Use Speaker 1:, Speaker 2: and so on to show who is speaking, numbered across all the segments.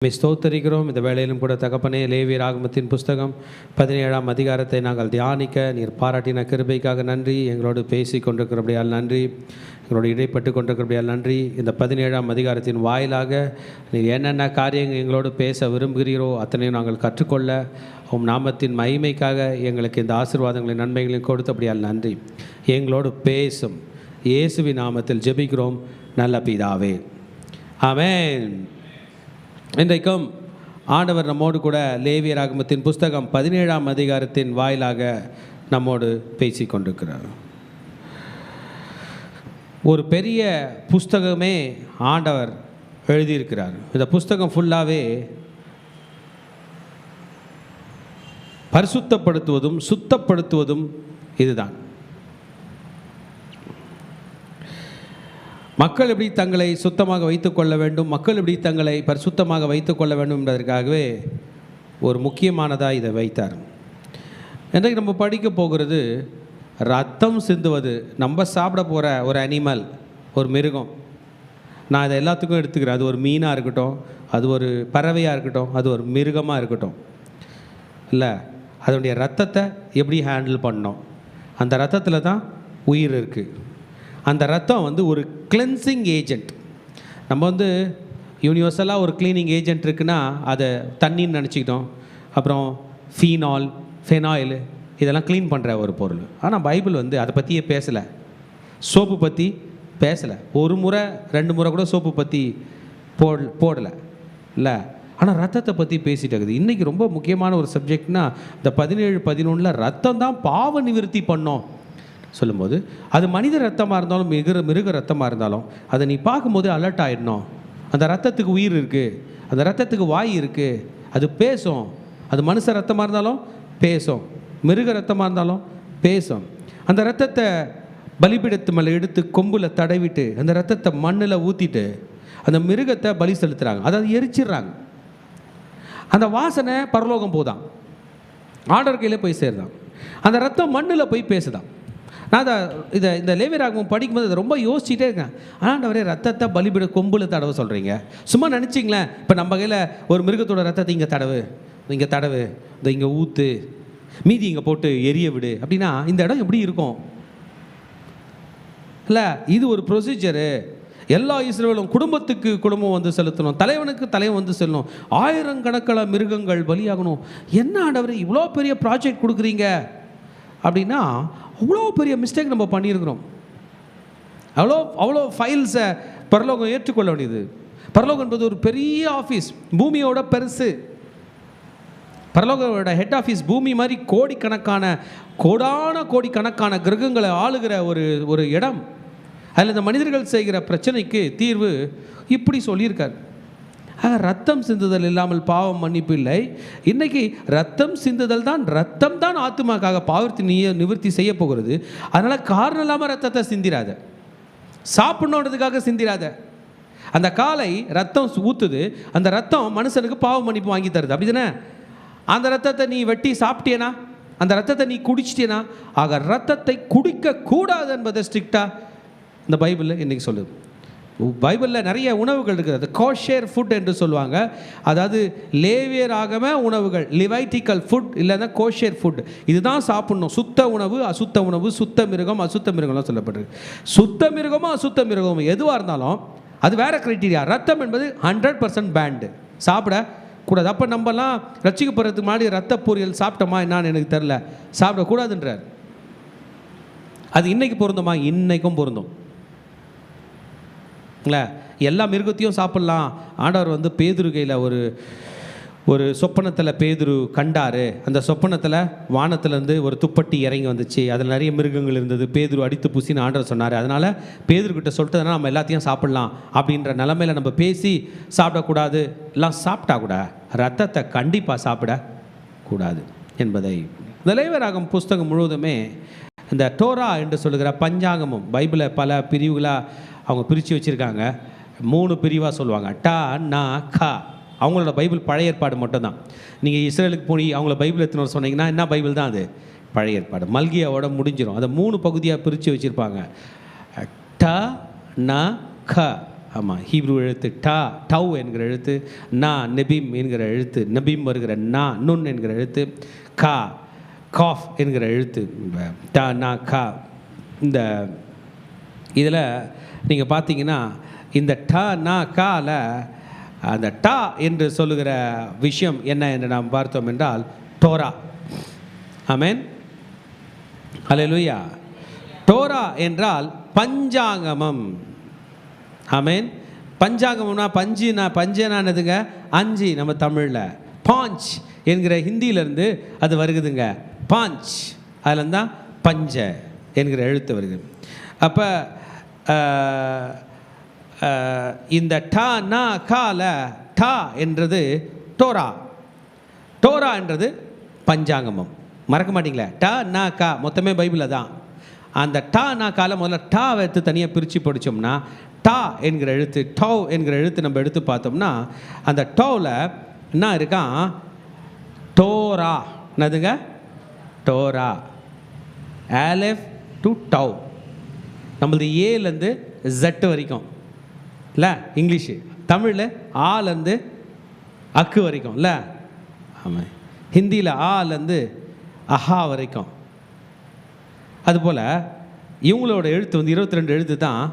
Speaker 1: ஸ்தோத்தரிக்கிறோம். இந்த வேளையிலும் கூட தகப்பனே, லேவியர் ஆகமத்தின் புஸ்தகம் 17ஆம் அதிகாரத்தை நாங்கள் தியானிக்க நீர் பாராட்டின கிருபைக்காக நன்றி. எங்களோடு பேசி கொண்டிருக்கிறபடியால் நன்றி, எங்களோடு இடைப்பட்டு கொண்டிருக்கிறபடியால் நன்றி. இந்த 17ஆம் அதிகாரத்தின் வாயிலாக நீர் என்னென்ன காரியங்கள் எங்களோடு பேச விரும்புகிறீரோ அத்தனையும் நாங்கள் கற்றுக்கொள்ள உம் நாமத்தின் மகிமைக்காக எங்களுக்கு இந்த ஆசீர்வாதங்களின் நன்மைகளையும் கொடுத்தபடியால் நன்றி. எங்களோடு பேசும் இயேசுவின் நாமத்தில் ஜெபிக்கிறோம் நல்ல பிதாவே, ஆமென். இன்றைக்கும் ஆண்டவர் நம்மோடு கூட லேவியர் ஆகமத்தின் புஸ்தகம் 17ஆம் அதிகாரத்தின் வாயிலாக நம்மோடு பேசி கொண்டிருக்கிறார். ஒரு பெரிய புஸ்தகமே ஆண்டவர் எழுதியிருக்கிறார். இந்த புஸ்தகம் ஃபுல்லாகவே பரிசுத்தப்படுத்துவதும் சுத்தப்படுத்துவதும் இதுதான். மக்கள் எப்படி தங்களை சுத்தமாக வைத்து கொள்ள வேண்டும், மக்கள் எப்படி தங்களை பரிசுத்தமாக வைத்து கொள்ள வேண்டும் என்பதற்காகவே ஒரு முக்கியமானதாக இதை வைத்தார். இன்றைக்கு நம்ம படிக்க போகிறது ரத்தம் சிந்துவது. நம்ம சாப்பிட போகிற ஒரு அனிமல், ஒரு மிருகம். நான் இதை எல்லாத்துக்கும் எடுத்துக்கிறேன். அது ஒரு மீனாக இருக்கட்டும், அது ஒரு பறவையாக இருக்கட்டும், அது ஒரு மிருகமாக இருக்கட்டும், இல்லை அதனுடைய ரத்தத்தை எப்படி ஹேண்டில் பண்ணணும். அந்த ரத்தத்தில் தான் உயிர் இருக்குது. அந்த ரத்தம் ஒரு கிளென்சிங் ஏஜென்ட். நம்ம யூனிவர்சலாக ஒரு க்ளீனிங் ஏஜென்ட் இருக்குன்னா அதை தண்ணின்னு நினச்சிக்கிட்டோம். அப்புறம் ஃபெனாயில் இதெல்லாம் க்ளீன் பண்ணுற ஒரு பொருள். ஆனால் பைபிள் அதை பற்றியே பேசலை. சோப்பு பற்றி பேசலை. ஒரு முறை 2 முறை கூட சோப்பு பற்றி போடலை, இல்லை. ஆனால் ரத்தத்தை பற்றி பேசிட்டு இருக்குது. இன்றைக்கி ரொம்ப முக்கியமான ஒரு சப்ஜெக்ட்னா இந்த 17-11 ரத்தம் தான் பாவ நிவர்த்தி பண்ணோம் சொல்லும்போது, அது மனித ரத்தமாக இருந்தாலும் மிருக ரத்தமாக இருந்தாலும் அதை நீ பார்க்கும்போது அலர்ட் ஆகிடணும். அந்த ரத்தத்துக்கு உயிர் இருக்குது, அந்த ரத்தத்துக்கு வாய் இருக்குது, அது பேசும். அது மனுஷ ரத்தமாக இருந்தாலும் பேசும், மிருக ரத்தமாக இருந்தாலும் பேசும். அந்த ரத்தத்தை பலிபீடத்து மேலே எடுத்து கொம்பில் தடவிட்டு அந்த ரத்தத்தை மண்ணில் ஊற்றிட்டு அந்த மிருகத்தை பலி செலுத்துகிறாங்க. அதாவது எரிச்சிடுறாங்க. அந்த வாசனை பரலோகம் போதான், ஆண்டவர் கையில் போய் சேருதான். அந்த ரத்தம் மண்ணில் போய் பேசுதான். நான் இந்த லேவியர் ஆகமம் படிக்கும்போது அதை ரொம்ப யோசிச்சுட்டே இருக்கேன். ஆண்டவரே, ரத்தத்தை பலிபீட கொம்பில் தடவை சொல்கிறீங்க. சும்மா நினச்சிங்களேன், இப்போ நம்ம கையில் ஒரு மிருகத்தோட ரத்தத்தை இங்கே தடவு, இந்த இங்கே ஊற்று, மீதி இங்கே போட்டு எரிய விடு அப்படின்னா இந்த இடம் எப்படி இருக்கும்? இல்லை, இது ஒரு ப்ரொசீஜரு. எல்லா இஸ்ரவேலும் குடும்பத்துக்கு குடும்பம் செலுத்தணும், தலைவனுக்கு தலைவன் செல்லணும், 1000 கணக்கில் மிருகங்கள் பலியாகணும். என்ன ஆண்டவரே இவ்வளோ பெரிய ப்ராஜெக்ட் கொடுக்குறீங்க அப்படின்னா அவ்வளோ பெரிய மிஸ்டேக் நம்ம பண்ணியிருக்கிறோம். அவ்வளோ ஃபைல்ஸை பரலோகம் ஏற்றுக்கொள்ள வேண்டியது. பரலோகம் என்பது ஒரு பெரிய ஆஃபீஸ், பூமியோட பெருசு. பரலோகோட ஹெட் ஆஃபீஸ் பூமி மாதிரி கோடிக்கணக்கான கிரகங்களை ஆளுகிற ஒரு இடம். அதில் இந்த மனிதர்கள் செய்கிற பிரச்சனைக்கு தீர்வு இப்படி சொல்லியிருக்கார். ரத்தம் சிந்துதல் இல்லாமல் பாவம் மன்னிப்பு இல்லை. இன்றைக்கி ரத்தம் சிந்துதல் தான், ரத்தம் தான் ஆத்துமாக்காக பாவத்தை நிவர்த்தி செய்ய போகிறது. அதனால் காரணம் இல்லாமல் ரத்தத்தை சிந்திராத, சாப்பிடணுன்றதுக்காக சிந்திராத. அந்த காலை ரத்தம் ஊற்றுது, அந்த ரத்தம் மனுஷனுக்கு பாவம் மன்னிப்பு வாங்கி தருது, அப்படி தானே? அந்த ரத்தத்தை நீ வெட்டி சாப்பிட்டியனா, அந்த ரத்தத்தை நீ குடிச்சிட்டியனா, ஆக ரத்தத்தை குடிக்கக்கூடாது என்பதை ஸ்ட்ரிக்டாக இந்த பைபிளில் இன்றைக்கி சொல்லுது. பைபிளில் நிறைய உணவுகள் இருக்குது. அது கோஷேர் ஃபுட் என்று சொல்லுவாங்க. அதாவது லேவியர் ஆகம உணவுகள், லிவைட்டிக்கல் ஃபுட் இல்லைன்னா கோஷேர் ஃபுட். இதுதான் சாப்பிட்ணும். சுத்த உணவு, அசுத்த உணவு, சுத்த மிருகம், அசுத்த மிருகம்லாம் சொல்லப்பட்டிருக்கு. சுத்த மிருகமோ அசுத்த மிருகமோ எதுவாக இருந்தாலும் அது வேறு க்ரைட்டீரியா. ரத்தம் என்பது 100% பேண்டு, சாப்பிடக்கூடாது. அப்போ நம்மலாம் ரட்சிக்கப்படுறதுக்கு முன்னாடி ரத்த பொரியல் சாப்பிட்டோமா என்னான்னு எனக்கு தெரில, சாப்பிடக்கூடாதுன்றார். அது இன்றைக்கு பொருந்துமா? இன்றைக்கும் பொருந்தும் இல்லை. எல்லா மிருகத்தையும் சாப்பிட்லாம். ஆண்டவர் பேதுரு கையில் ஒரு சொப்பனத்தில் பேதுரு கண்டார். அந்த சொப்பனத்தில் வானத்திலேருந்து ஒரு துப்பட்டி இறங்கி வந்துச்சு, அதில் நிறைய மிருகங்கள் இருந்தது. பேதுரு அடித்து பூசின்னு ஆண்டவர் சொன்னார். அதனால் பேதுருக்கிட்ட சொல்லிட்டதுனால நம்ம எல்லாத்தையும் சாப்பிட்லாம் அப்படின்ற நிலமையில் நம்ம பேசி சாப்பிடக்கூடாது. எல்லாம் சாப்பிட்டா கூட ரத்தத்தை கண்டிப்பாக சாப்பிடக்கூடாது என்பதை இந்த லேவியர் ஆகமம் புஸ்தகம் முழுவதுமே இந்த டோரா என்று சொல்லுகிற பஞ்சாங்கமும் பைபிளை பல பிரிவுகளாக அவங்க பிரித்து வச்சுருக்காங்க. 3 பிரிவாக சொல்லுவாங்க. டா, நா, கா. அவங்களோட பைபிள் பழைய ஏற்பாடு மட்டும்தான். நீங்கள் இஸ்ரேலுக்கு போய் அவங்கள பைபிள் எடுத்துன்னு சொன்னீங்கன்னா என்ன பைபிள் தான் அது? பழைய ஏற்பாடு. மல்கியாவோட முடிஞ்சிடும். அதை 3 பகுதியாக பிரித்து வச்சுருப்பாங்க. ட, ந, க. ஆமாம், ஹீப்ரு எழுத்து டா, டவ் என்கிற எழுத்து, நா நெபீம் என்கிற எழுத்து, நபீம் வருகிற நா, நுண் என்கிற எழுத்து, கா காஃப் என்கிற எழுத்து, டா நா கா. இந்த இதில் நீங்கள் பார்த்தீங்கன்னா இந்த ட நா கால அந்த டா என்று சொல்லுகிற விஷயம் என்ன என்று நாம் பார்த்தோம் என்றால் டோரா. ஆமென், ஹல்லேலூயா. டோரா என்றால் பஞ்சாங்கமம். ஆமென். பஞ்சாங்கமம்னா பஞ்சனானதுங்க 5 நம்ம தமிழில், பாஞ்ச் என்கிற ஹிந்தியிலேருந்து அது வருகுதுங்க, பாஞ்ச், அதில் தான் பஞ்ச என்கிற எழுத்து வருது. அப்போ இந்த டா நா கால டா என்றது டோரா, டோரா என்றது பஞ்சாங்கமம். மறக்க மாட்டீங்களே, டா நா கா மொத்தமே பைபிளில் தான். அந்த டா நா கால முதல்ல டா எடுத்து தனியாக பிரித்து படித்தோம்னா டா என்கிற எழுத்து, டவ் என்கிற எழுத்து நம்ம எடுத்து பார்த்தோம்னா அந்த டவ்வில் என்ன இருக்கான், டோரா. என்னதுங்க? டோரா. Aleph to tav. நம்மளது ஏலேருந்து ஜெட்டு வரைக்கும் இல்லை இங்கிலீஷு, தமிழில் ஆலேருந்து அக்கு வரைக்கும் இல்லை. ஆமாம், ஹிந்தியில் ஆலேருந்து அஹா வரைக்கும். அதுபோல் இவங்களோட எழுத்து வந்து 22 எழுத்து தான்,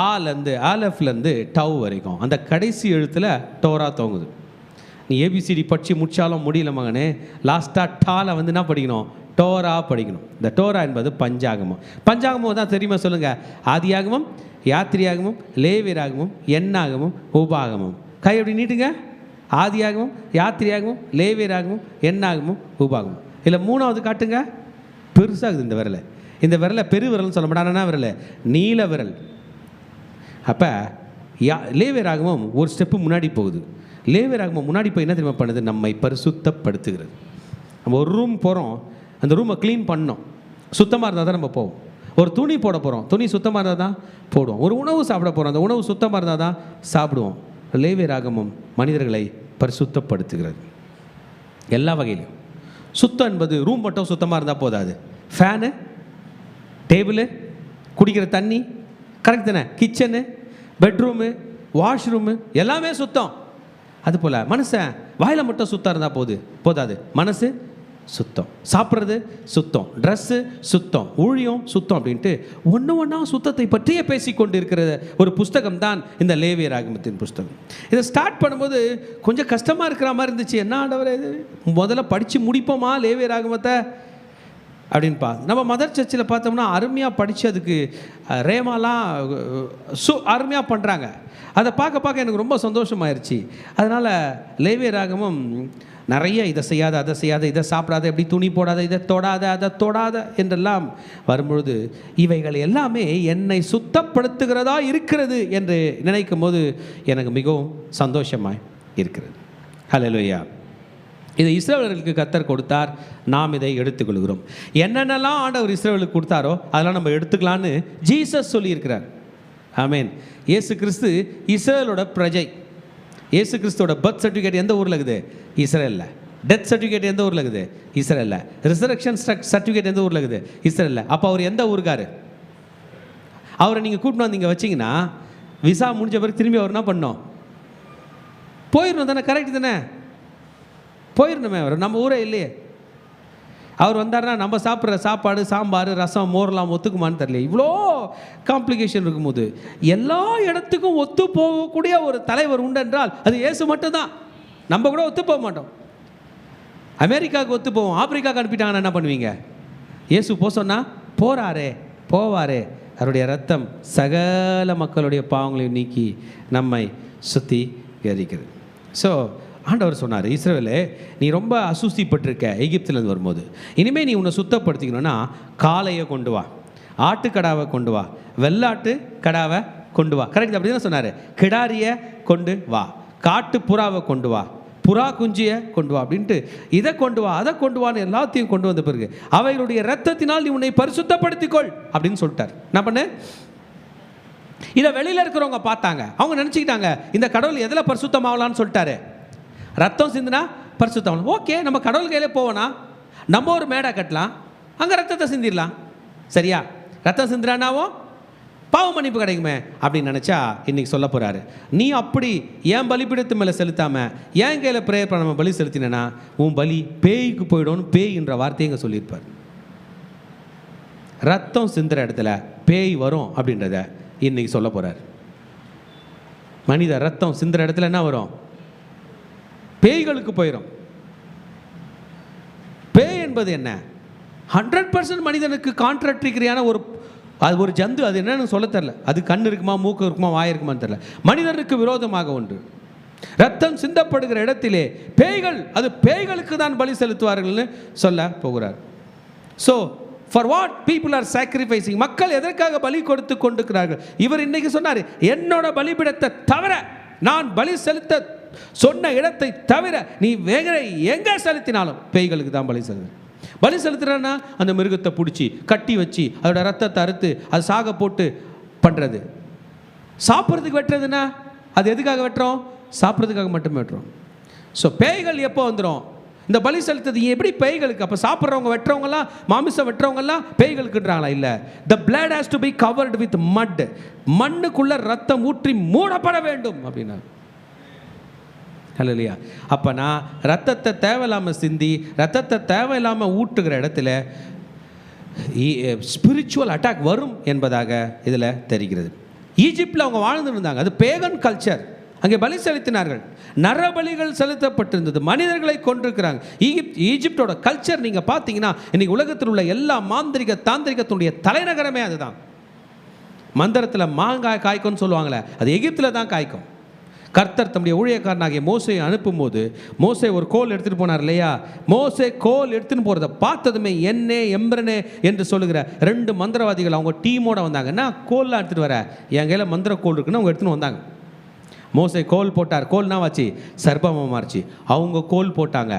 Speaker 1: ஆலேருந்து ஆலெஃப்லேருந்து டவ் வரைக்கும். அந்த கடைசி எழுத்தில் டோரா தோங்குது. நீ ஏபிசிடி படித்து முடித்தாலும் முடியல மகனே, லாஸ்ட்டாக டால வந்து என்ன படிக்கணும், டோரா படிக்கணும். இந்த டோரா என்பது பஞ்சாகமம். பஞ்சாகமம் தான் தெரியுமா சொல்லுங்கள்? ஆதியாகமம், யாத்திரையாகமம், லேவியராகமம், எண்ணாகமம், உபாகமம். கை எப்படி நீட்டுங்க? ஆதியாகமம், யாத்திரையாகமம், லேவியராகமம், எண்ணாகமம், உபாகமம். இல்லை 3வது காட்டுங்க. பெருசாகுது இந்த விரலை. இந்த விரலை பெரு விரல்னு சொல்ல மாட்டானா, விரலை நீல விரல். அப்போ லேவியராகமம் ஒரு ஸ்டெப்பு முன்னாடி போகுது. லேவியராகமம் முன்னாடி போய் என்ன தெரியுமா பண்ணுது? நம்மை பரிசுத்தப்படுத்துகிறது. நம்ம ஒரு ரூம் போகிறோம், அந்த ரூமை க்ளீன் பண்ணோம், சுத்தமாக இருந்தால் தான் நம்ம போவோம். ஒரு துணி போட போகிறோம், துணி சுத்தமாக இருந்தால் தான் போடுவோம். ஒரு உணவு சாப்பிட போகிறோம், அந்த உணவு சுத்தமாக இருந்தால் தான் சாப்பிடுவோம். லேவியராகமம் மனிதர்களை பரிசுத்தப்படுத்துகிறது எல்லா வகையிலும். சுத்தம் என்பது ரூம் மட்டும் சுத்தமாக இருந்தால் போதாது. ஃபேனு, டேபிளு, குடிக்கிற தண்ணி, கரெக்ட் தானே, கிச்சனு, பெட்ரூமு, வாஷ்ரூமு எல்லாமே சுத்தம். அதுபோல் மனுஷன் வாயில் மட்டும் சுத்தம் இருந்தால் போதாது. மனசு சுத்தம், சாப்பிட்றது சுத்தம், ட்ரெஸ்ஸு சுத்தம், ஊழியம் சுத்தம் அப்படின்ட்டு ஒன்றா சுத்தத்தை பற்றியே பேசிக்கொண்டு இருக்கிற ஒரு புஸ்தகம் தான் இந்த லேவியராகமத்தின் புஸ்தகம். இதை ஸ்டார்ட் பண்ணும்போது கொஞ்சம் கஷ்டமாக இருக்கிற மாதிரி இருந்துச்சு. என்ன ஆண்டவரே இது, முதல்ல படித்து முடிப்போமா லேவியராகமத்தை அப்படின்ப்பா. நம்ம மதர் சர்ச்சில் பார்த்தோம்னா அருமையாக படித்து அதுக்கு ரேமாலாம் அருமையாக பண்ணுறாங்க. அதை பார்க்க எனக்கு ரொம்ப சந்தோஷமாயிருச்சு. அதனால் லேவியராகமம் நிறைய இதை செய்யாத, அதை செய்யாத, இதை சாப்பிடாத, எப்படி துணி போடாத, இதை தொடாத, அதை தொடாத என்றெல்லாம் வரும்பொழுது இவைகள் எல்லாமே என்னை சுத்தப்படுத்துகிறதா இருக்கிறது என்று நினைக்கும் போது எனக்கு மிகவும் சந்தோஷமாய் இருக்கிறது. ஹல்லேலூயா. இது இஸ்ரவேலர்களுக்கு கர்த்தர் கொடுத்தார், நாம் இதை எடுத்துக்கொள்கிறோம். என்னென்னலாம் ஆண்டவர் இஸ்ரவேலுக்கு கொடுத்தாரோ அதெல்லாம் நம்ம எடுத்துக்கலான்னு ஜீசஸ் சொல்லியிருக்கிறார். ஆமேன். இயேசு கிறிஸ்து இஸ்ரவேலோட பிரஜை. இயேசு கிறிஸ்துவோட பர்த் சர்டிஃபிகேட் எந்த ஊரில் இருக்குது? இஸ்ரேலில். டெத் சர்டிஃபிகேட் எந்த ஊரில் இருக்குது? இஸ்ரேலில். ரிசரக்ஷன் சர்டிஃபிகேட் எந்த ஊரில் இருக்குது? இஸ்ரேலில். அப்போ அவர் எந்த ஊருக்காரு? அவரை நீங்கள் கூட்டின்னு வந்து இங்கே வச்சிங்கன்னா விசா முடிஞ்ச பிறகு திரும்பி அவர் என்ன பண்ணோம்? போயிடணும் தானே? கரெக்ட் தானே? போயிடணுமே. அவர் நம்ம ஊரே இல்லையே. அவர் வந்தார்னா நம்ம சாப்பிட்ற சாப்பாடு, சாம்பார், ரசம், மோர்லாம் ஒத்துக்குமான்னு தெரியல. இவ்வளோ காம்ப்ளிகேஷன் இருக்கும்போது எல்லா இடத்துக்கும் ஒத்து போகக்கூடிய ஒரு தலைவர் உண்டு என்றால் அது இயேசு மட்டும்தான். நம்ம கூட ஒத்து போக மாட்டோம். அமெரிக்காவுக்கு ஒத்து போவோம், ஆப்பிரிக்காவுக்கு அனுப்பிட்டாங்கன்னா என்ன பண்ணுவீங்க? இயேசு போக சொன்னால் போவாரே. அவருடைய ரத்தம் சகல மக்களுடைய பாவங்களையும் நீக்கி நம்மை சுத்திகரிக்கிறது. ஸோ ஆண்டவர் சொன்னார், இஸ்ரவேலே நீ ரொம்ப அசுஸ்திப்பட்டிருக்க எகிப்திலேருந்து வரும்போது, இனிமேல் நீ உன்னை சுத்தப்படுத்திக்கணும்னா காளையை கொண்டு வா, ஆட்டுக்கடாவை கொண்டு வா, வெள்ளாட்டு கடாவை கொண்டு வா. கரெக்ட், அப்படி தான் சொன்னார். கிடாரியை கொண்டு வா, காட்டு புறாவை கொண்டு வா, புறா குஞ்சியை கொண்டு வா அப்படின்ட்டு இதை கொண்டு வா, அதை கொண்டு வான்னு எல்லாத்தையும் கொண்டு வந்த பிறகு அவைகளுடைய இரத்தத்தினால் நீ உன்னை பரிசுத்தப்படுத்திக்கொள் அப்படின்னு சொல்லிட்டார். என்ன பண்ணு? இதை வெளியில் இருக்கிறவங்க பார்த்தாங்க, அவங்க நினச்சிக்கிட்டாங்க இந்த கடவுள் எதில் பரிசுத்தமாகலான்னு சொல்லிட்டாரு. ரத்தம் சிந்தினா பரிசுத்தம். ஓகே, நம்ம கடவுள் கையிலே போவோனா நம்ம ஒரு மேடை கட்டலாம், அங்கே ரத்தத்தை சிந்திடலாம். சரியா? ரத்தம் சிந்தினானாவும் பாவ மன்னிப்பு கிடைக்குமே அப்படின்னு நினச்சா இன்றைக்கி சொல்ல போகிறாரு, நீ அப்படி ஏன் பலிபீடத்து மேலே செலுத்தாமல் ஏன் கையில் ப்ரேயர் பண்ண பலி செலுத்தினா உன் பலி பேய்க்கு போயிடும்னு பேய்ன்ற வார்த்தையை இங்கே சொல்லியிருப்பார். ரத்தம் சிந்துற இடத்துல பேய் வரும் அப்படின்றத இன்றைக்கி சொல்ல போகிறார். மனித ரத்தம் சிந்துற இடத்துல என்ன வரும்? பேய்களுக்கு போயிடும். பேய் என்பது என்ன? 100% மனிதனுக்கு கான்ட்ராக்டிரியான ஒரு ஜந்து. அது என்னன்னு சொல்ல தெரியல. அது கண் இருக்குமா, மூக்கு இருக்குமா, வாய் இருக்குமான்னு தெரியல. மனிதனுக்கு விரோதமாக ஒன்று. ரத்தம் சிந்தப்படுகிற இடத்திலே பேய்கள், அது பேய்களுக்கு தான் பலி செலுத்துவார்கள்னு சொல்ல போகிறார். So for what people are sacrificing, மக்கள் எதற்காக பலி கொடுத்து கொண்டிருக்கிறார்கள்? இவர் இன்னைக்கு சொன்னார், என்னோட பலிபீடத்தை தவிர, நான் பலி செலுத்த சொன்ன இடத்தை தவிர நீ வேற எங்கே செலுத்தினாலும் பேய்களுக்கு தான் பலி செலுத்து. பலி செலுத்துறன்னா அந்த மிருகத்தை பிடிச்சி கட்டி வச்சு அதோட ரத்தத்தை அறுத்து அது சாக போட்டு பண்ணுறது. சாப்பிட்றதுக்கு வெட்டுறதுன்னா அது எதுக்காக வெட்டுறோம்? சாப்பிட்றதுக்காக மட்டுமே வெட்டுறோம். ஸோ பேய்கள் எப்போ வந்துடும்? இந்த பலி செலுத்துறது எப்படி பேய்களுக்கு? அப்போ சாப்பிட்றவங்க வெட்டுறவங்கலாம், மாமிசம் வெட்டுறவங்கலாம் பேய்களுக்குன்றாங்களா? இல்லை. The blood has to be covered with mud. மண்ணுக்குள்ள ரத்தம் ஊற்றி மூடப்பட வேண்டும் அப்படின்னா. ஹல்லேலூயா. அப்போ நான் ரத்தத்தை தேவையில்லாமல் சிந்தி ரத்தத்தை தேவையில்லாமல் ஊட்டுகிற இடத்துல ஸ்பிரிச்சுவல் அட்டாக் வரும் என்பதாக இதில் தெரிகிறது. ஈஜிப்டில் அவங்க வாழ்ந்துருந்தாங்க. அது பேகன் கல்ச்சர். அங்கே பலி செலுத்தினார்கள். நரபலிகள் செலுத்தப்பட்டிருந்தது. மனிதர்களை கொண்டிருக்கிறாங்க. ஈஜிப்டோட கல்ச்சர் நீங்கள் பார்த்தீங்கன்னா இன்னைக்கு உலகத்தில் உள்ள எல்லா தாந்திரிகத்தினுடைய தலைநகரமே அதுதான். மந்திரத்தில் மாங்காய் காய்க்கும்னு சொல்லுவாங்களே, அது எகிப்தில் தான் காய்க்கும். கர்த்தர் தம்முடைய ஊழியக்காரனாகிய மோசையை அனுப்பும்போது மோசே ஒரு கோல் எடுத்துகிட்டு போனார் இல்லையா? மோசே கோல் எடுத்துன்னு போகிறத பார்த்ததுமே என்னே எம்பிரனே என்று சொல்லுகிற 2 மந்திரவாதிகள் அவங்க டீமோடு வந்தாங்க. என்ன கோல்லாம் எடுத்துகிட்டு வர? என் கையில் மந்திர கோல் இருக்குன்னு அவங்க எடுத்துன்னு வந்தாங்க. மோசே கோல் போட்டார். கோல்னா வாச்சு சர்பமாக மாறிச்சு. அவங்க கோல் போட்டாங்க,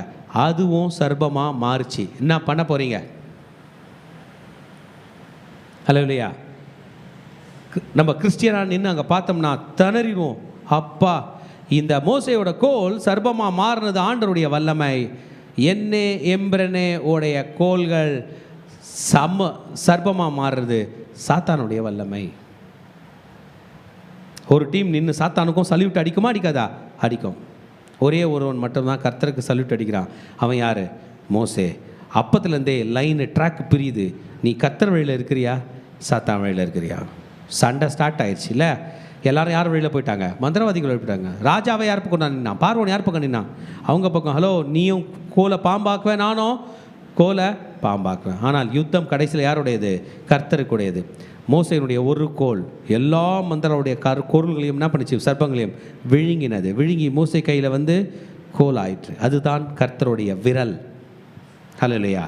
Speaker 1: அதுவும் சர்பமாக மாறிச்சு. என்ன பண்ண போகிறீங்க? ஹல்லேலூயா. நம்ம கிறிஸ்டியனாக நின்று அங்கே பார்த்தோம்னா திணறிடுவோம். அப்பா, இந்த மோசையோட கோல் சர்பமாக மாறினது ஆண்டருடைய வல்லமை. என்னே எம்பிரனே உடைய கோல்கள் சர்பமாக மாறுறது சாத்தானுடைய வல்லமை. ஒரு டீம் நின்று சாத்தானுக்கும் சல்யூட் அடிக்குமா அடிக்காதா? அடிக்கும். ஒரே ஒருவன் மட்டும்தான் கர்த்தருக்கு சல்யூட் அடிக்கிறான். அவன் யார்? மோசே. அப்பத்துலேருந்தே லைனு ட்ராக் பிரியுது. நீ கர்த்தர் வழியில் இருக்கிறியா, சாத்தான் வழியில் இருக்கிறியா? சண்டை ஸ்டார்ட் ஆயிடுச்சு இல்லை? எல்லாரும் யார் வழியில் போயிட்டாங்க? மந்திரவாதிகள் போயிட்டாங்க. ராஜாவை யார் பக்கம் நின்னான்? பார்வோன் யார் பக்கம் நின்னான்? அவங்க பக்கம். ஹலோ, நீயும் கோலை பாம்பாக்குவேன், நானும் கோலை பாம்பாக்குவேன். ஆனால் யுத்தம் கடைசியில் யாருடையது? கர்த்தருக்குடையது. மோசையினுடைய ஒரு கோல் எல்லா மந்திரோடைய கோல்களையும் என்ன பண்ணிச்சு? சர்ப்பங்களையும் விழுங்கினது. விழுங்கி மோசை கையில் வந்து கோல் ஆயிற்று. அதுதான் கர்த்தருடைய விரல். ஹல்லேலூயா.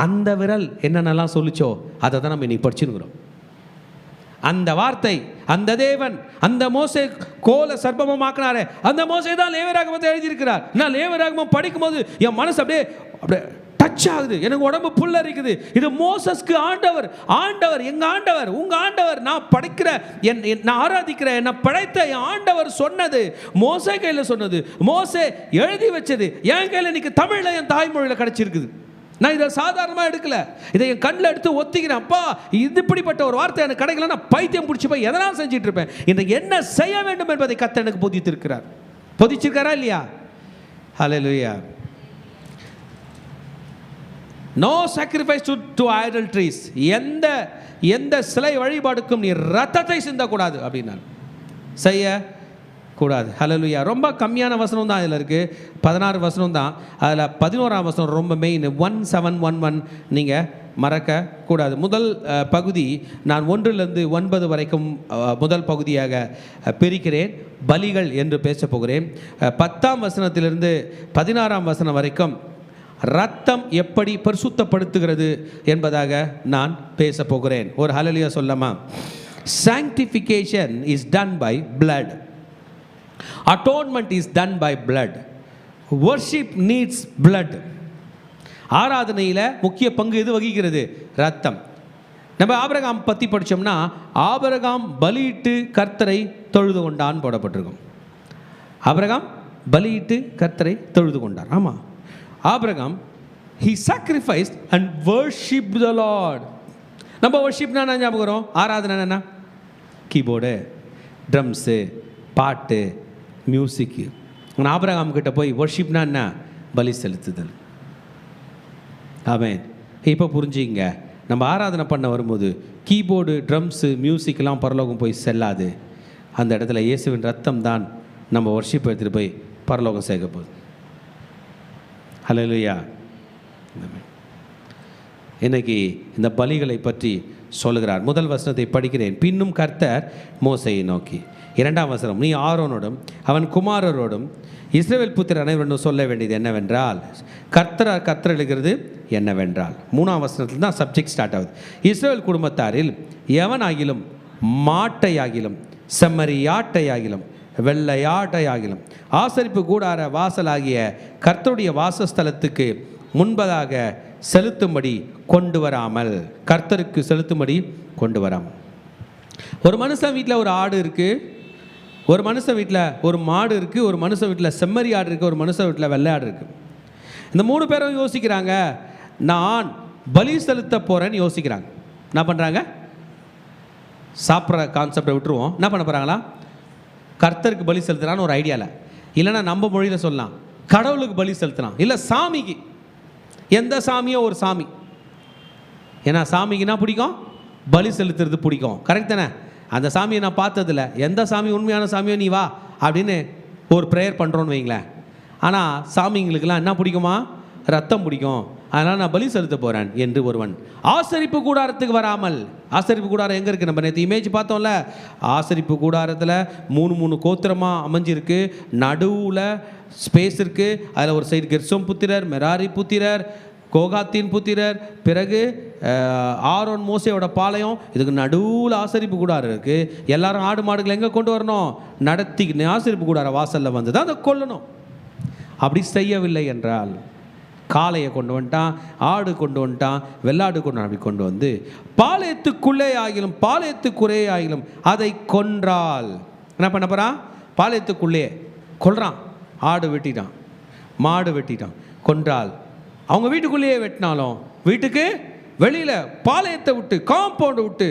Speaker 1: அந்த விரல் என்னென்னலாம் சொல்லிச்சோ அதை தான் நம்ம இன்னைக்கு படிச்சுருக்கிறோம். அந்த வார்த்தை, அந்த தேவன், அந்த மோசே கோலை சர்ப்பமாக்கினாரே, அந்த மோசே தான் லேவியராகமத்தை எழுதியிருக்கிறார். நான் லேவியராகமம் படிக்கும்போது என் மனசு அப்படியே டச் ஆகுது. எனக்கு உடம்பு புல்லரிக்குது. இது மோசஸ்க்கு ஆண்டவர் எங்க ஆண்டவர், உங்க ஆண்டவர், நான் படைக்கிற நான் ஆராதிக்கிற என்னை படைத்த என் ஆண்டவர் சொன்னது, மோசே கையில் சொன்னது, மோசே எழுதி வச்சது என் கையில் இன்னைக்கு தமிழில் என் தாய்மொழியில் கிடைச்சிருக்குது. நான் இதை சாதாரணமாக எடுக்கல, இதை என் கண்ணில் எடுத்து ஒத்திக்கிறேன். அப்பா, இது இப்படிப்பட்ட ஒரு வார்த்தை எனக்கு கிடைக்கல, நான் பைத்தியம் பிடிச்சி போய் எதனால் செஞ்சுட்டு இருப்பேன். இன்றைக்கு என்ன செய்ய வேண்டும் என்பதை கர்த்தர் எனக்கு போதித்திருக்கிறார். போதிச்சிருக்காரா இல்லையா? Hallelujah. No sacrifice to idolatries. எந்த சிலை வழிபாடுக்கும் நீ ரத்தத்தை சிந்தக்கூடாது அப்படின்னா செய்ய கூடாது. ஹல்லேலூயா. ரொம்ப கம்மியான வசனம் தான் இதில் இருக்குது. 16 வசனம் தான். அதில் 11ஆம் வசனம் ரொம்ப மெயின். 1711 நீங்கள் மறக்கக்கூடாது. முதல் பகுதி நான் 1 to 9 வரைக்கும் முதல் பகுதியாக பிரிக்கிறேன். பலிகள் என்று பேச போகிறேன். 10ஆம் வசனத்திலிருந்து 16ஆம் வசனம் வரைக்கும் ரத்தம் எப்படி பரிசுத்தப்படுத்துகிறது என்பதாக நான் பேச போகிறேன். ஒரு ஹல்லேலூயா சொல்லமா? Sanctification is done by blood. Atonement is done by blood. Worship needs blood. ஆராதனையில் முக்கிய பங்கு எது வகிக்கிறது? ரத்தம். நம்ம ஆபிரகாம் பற்றி படித்தோம்னா, ஆபிரகாம் பலியிட்டு கர்த்தரை தொழுது கொண்டான் போடப்பட்டிருக்கும். ஆபிரகாம் பலியிட்டு கர்த்தரை தொழுது கொண்டார். ஆமாம், Abraham he sacrificed and worshiped the Lord. நம்ம worshipனா என்ன ஞாபகம் வரும்? ஆராதனை என்ன? கீபோர்டு, ட்ரம்ஸு, பாட்டு, மியூசிக்கு. உன் ஆபிரகாம் கிட்ட போய் வர்ஷிப்னா என்ன? பலி செலுத்துதல். ஆமென். இப்போ புரிஞ்சுங்க, நம்ம ஆராதனை பண்ண வரும்போது கீபோர்டு, ட்ரம்ஸு, மியூசிக்கெலாம் பரலோகம் போய் செல்லாது. அந்த இடத்துல இயேசுவின் ரத்தம் தான் நம்ம வர்ஷிப் எடுத்துகிட்டு போய் பரலோகம் சேர்க்க போகுது. ஹல்லேலூயா. இன்னைக்கு இந்த பலிகளை பற்றி சொல்லுகிறார். முதல் வசனத்தை படிக்கிறேன். பின்னும் கர்த்தர் மோசையை நோக்கி, 2ஆம் வசனம், நீ ஆரோனோடும் அவன் குமாரரோடும் இஸ்ரவேல் புத்திரர் அனைவரும் சொல்ல வேண்டியது என்னவென்றால், கர்த்தர் எழுகிறது என்னவென்றால், 3ஆம் வசனத்தில் தான் சப்ஜெக்ட் ஸ்டார்ட் ஆகுது. இஸ்ரவேல் குடும்பத்தாரில் எவனாகிலும் மாட்டையாகிலும் செம்மறியாட்டையாகிலும் வெள்ளையாட்டையாகிலும் ஆசரிப்பு கூடார வாசலாகிய கர்த்தருடைய வாசஸ்தலத்துக்கு முன்பதாக செலுத்தும்படி கொண்டு வராமல், கர்த்தருக்கு செலுத்தும்படி கொண்டு வராமல். ஒரு மனுஷன் வீட்டில் ஒரு ஆடு இருக்குது, ஒரு மனுஷன் வீட்டில் ஒரு மாடு இருக்குது, ஒரு மனுஷன் வீட்டில் செம்மறி ஆடு இருக்குது, ஒரு மனுஷன் வீட்டில் வெள்ளை ஆடு இருக்குது. இந்த 3 பேரும் யோசிக்கிறாங்க, நான் பலி செலுத்த போகிறேன்னு யோசிக்கிறாங்க. என்ன பண்ணுறாங்க? சாப்பிட்ற கான்செப்டை விட்டுருவோம். என்ன பண்ண போகிறாங்களா? கர்த்தருக்கு பலி செலுத்துறான்னு ஒரு ஐடியாவில், இல்லைன்னா நம்ம மொழியில் சொல்லலாம் கடவுளுக்கு பலி செலுத்தலாம், இல்லை சாமிக்கு. எந்த சாமியோ ஒரு சாமி. ஏன்னா சாமிக்குன்னா பிடிக்கும், பலி செலுத்துறது பிடிக்கும். கரெக்ட் தானே? அந்த சாமியை நான் பார்த்ததில்ல, எந்த சாமி உண்மையான சாமியோ நீ வா அப்படின்னு ஒரு ப்ரேயர் பண்ணுறோன்னு வைங்களேன். ஆனால் சாமிங்களுக்கெல்லாம் என்ன பிடிக்குமா? ரத்தம் பிடிக்கும். அதனால் நான் பலி செலுத்த போகிறேன் என்று ஒருவன் ஆசரிப்பு கூடாரத்துக்கு வராமல். ஆசரிப்பு கூடாரம் எங்கே இருக்குது? நம்ம நேற்று இமேஜ் பார்த்தோம்ல. ஆசரிப்பு கூடாரத்தில் 3 கோத்திரமாக அமைஞ்சிருக்கு. நடுவில் ஸ்பேஸ் இருக்குது. அதில் ஒரு சைடு கெர்சோம் புத்திரர், மெராரி புத்திரர், கோகாத்தின் புத்திரர், பிறகு ஆரோன் மோசையோட பாளையம். இதுக்கு நடுவில் ஆசரிப்பு கூடாரம் இருக்குது. எல்லாரும் ஆடு மாடுகளை எங்கே கொண்டு வரணும்? நடத்தி ஆசரிப்பு கூடார வாசலில் வந்து தான் அதை கொல்லணும். அப்படி செய்யவில்லை என்றால் காளையை கொண்டு வந்துட்டான், ஆடு கொண்டு வந்துட்டான், வெள்ளாடு கொண்டு அப்படி கொண்டு வந்து பாளையத்துக்குள்ளே ஆகிலும் பாளையத்துக்குறே ஆகிலும் அதை கொன்றால் என்ன பண்ண போகிறான்? பாளையத்துக்குள்ளே கொல்றான். ஆடு வெட்டிட்டான், மாடு வெட்டிட்டான், கொன்றால். அவங்க வீட்டுக்குள்ளேயே வெட்டினாலும் வீட்டுக்கு வெளியில் பாளையத்தை விட்டு, காம்பவுண்டை விட்டு,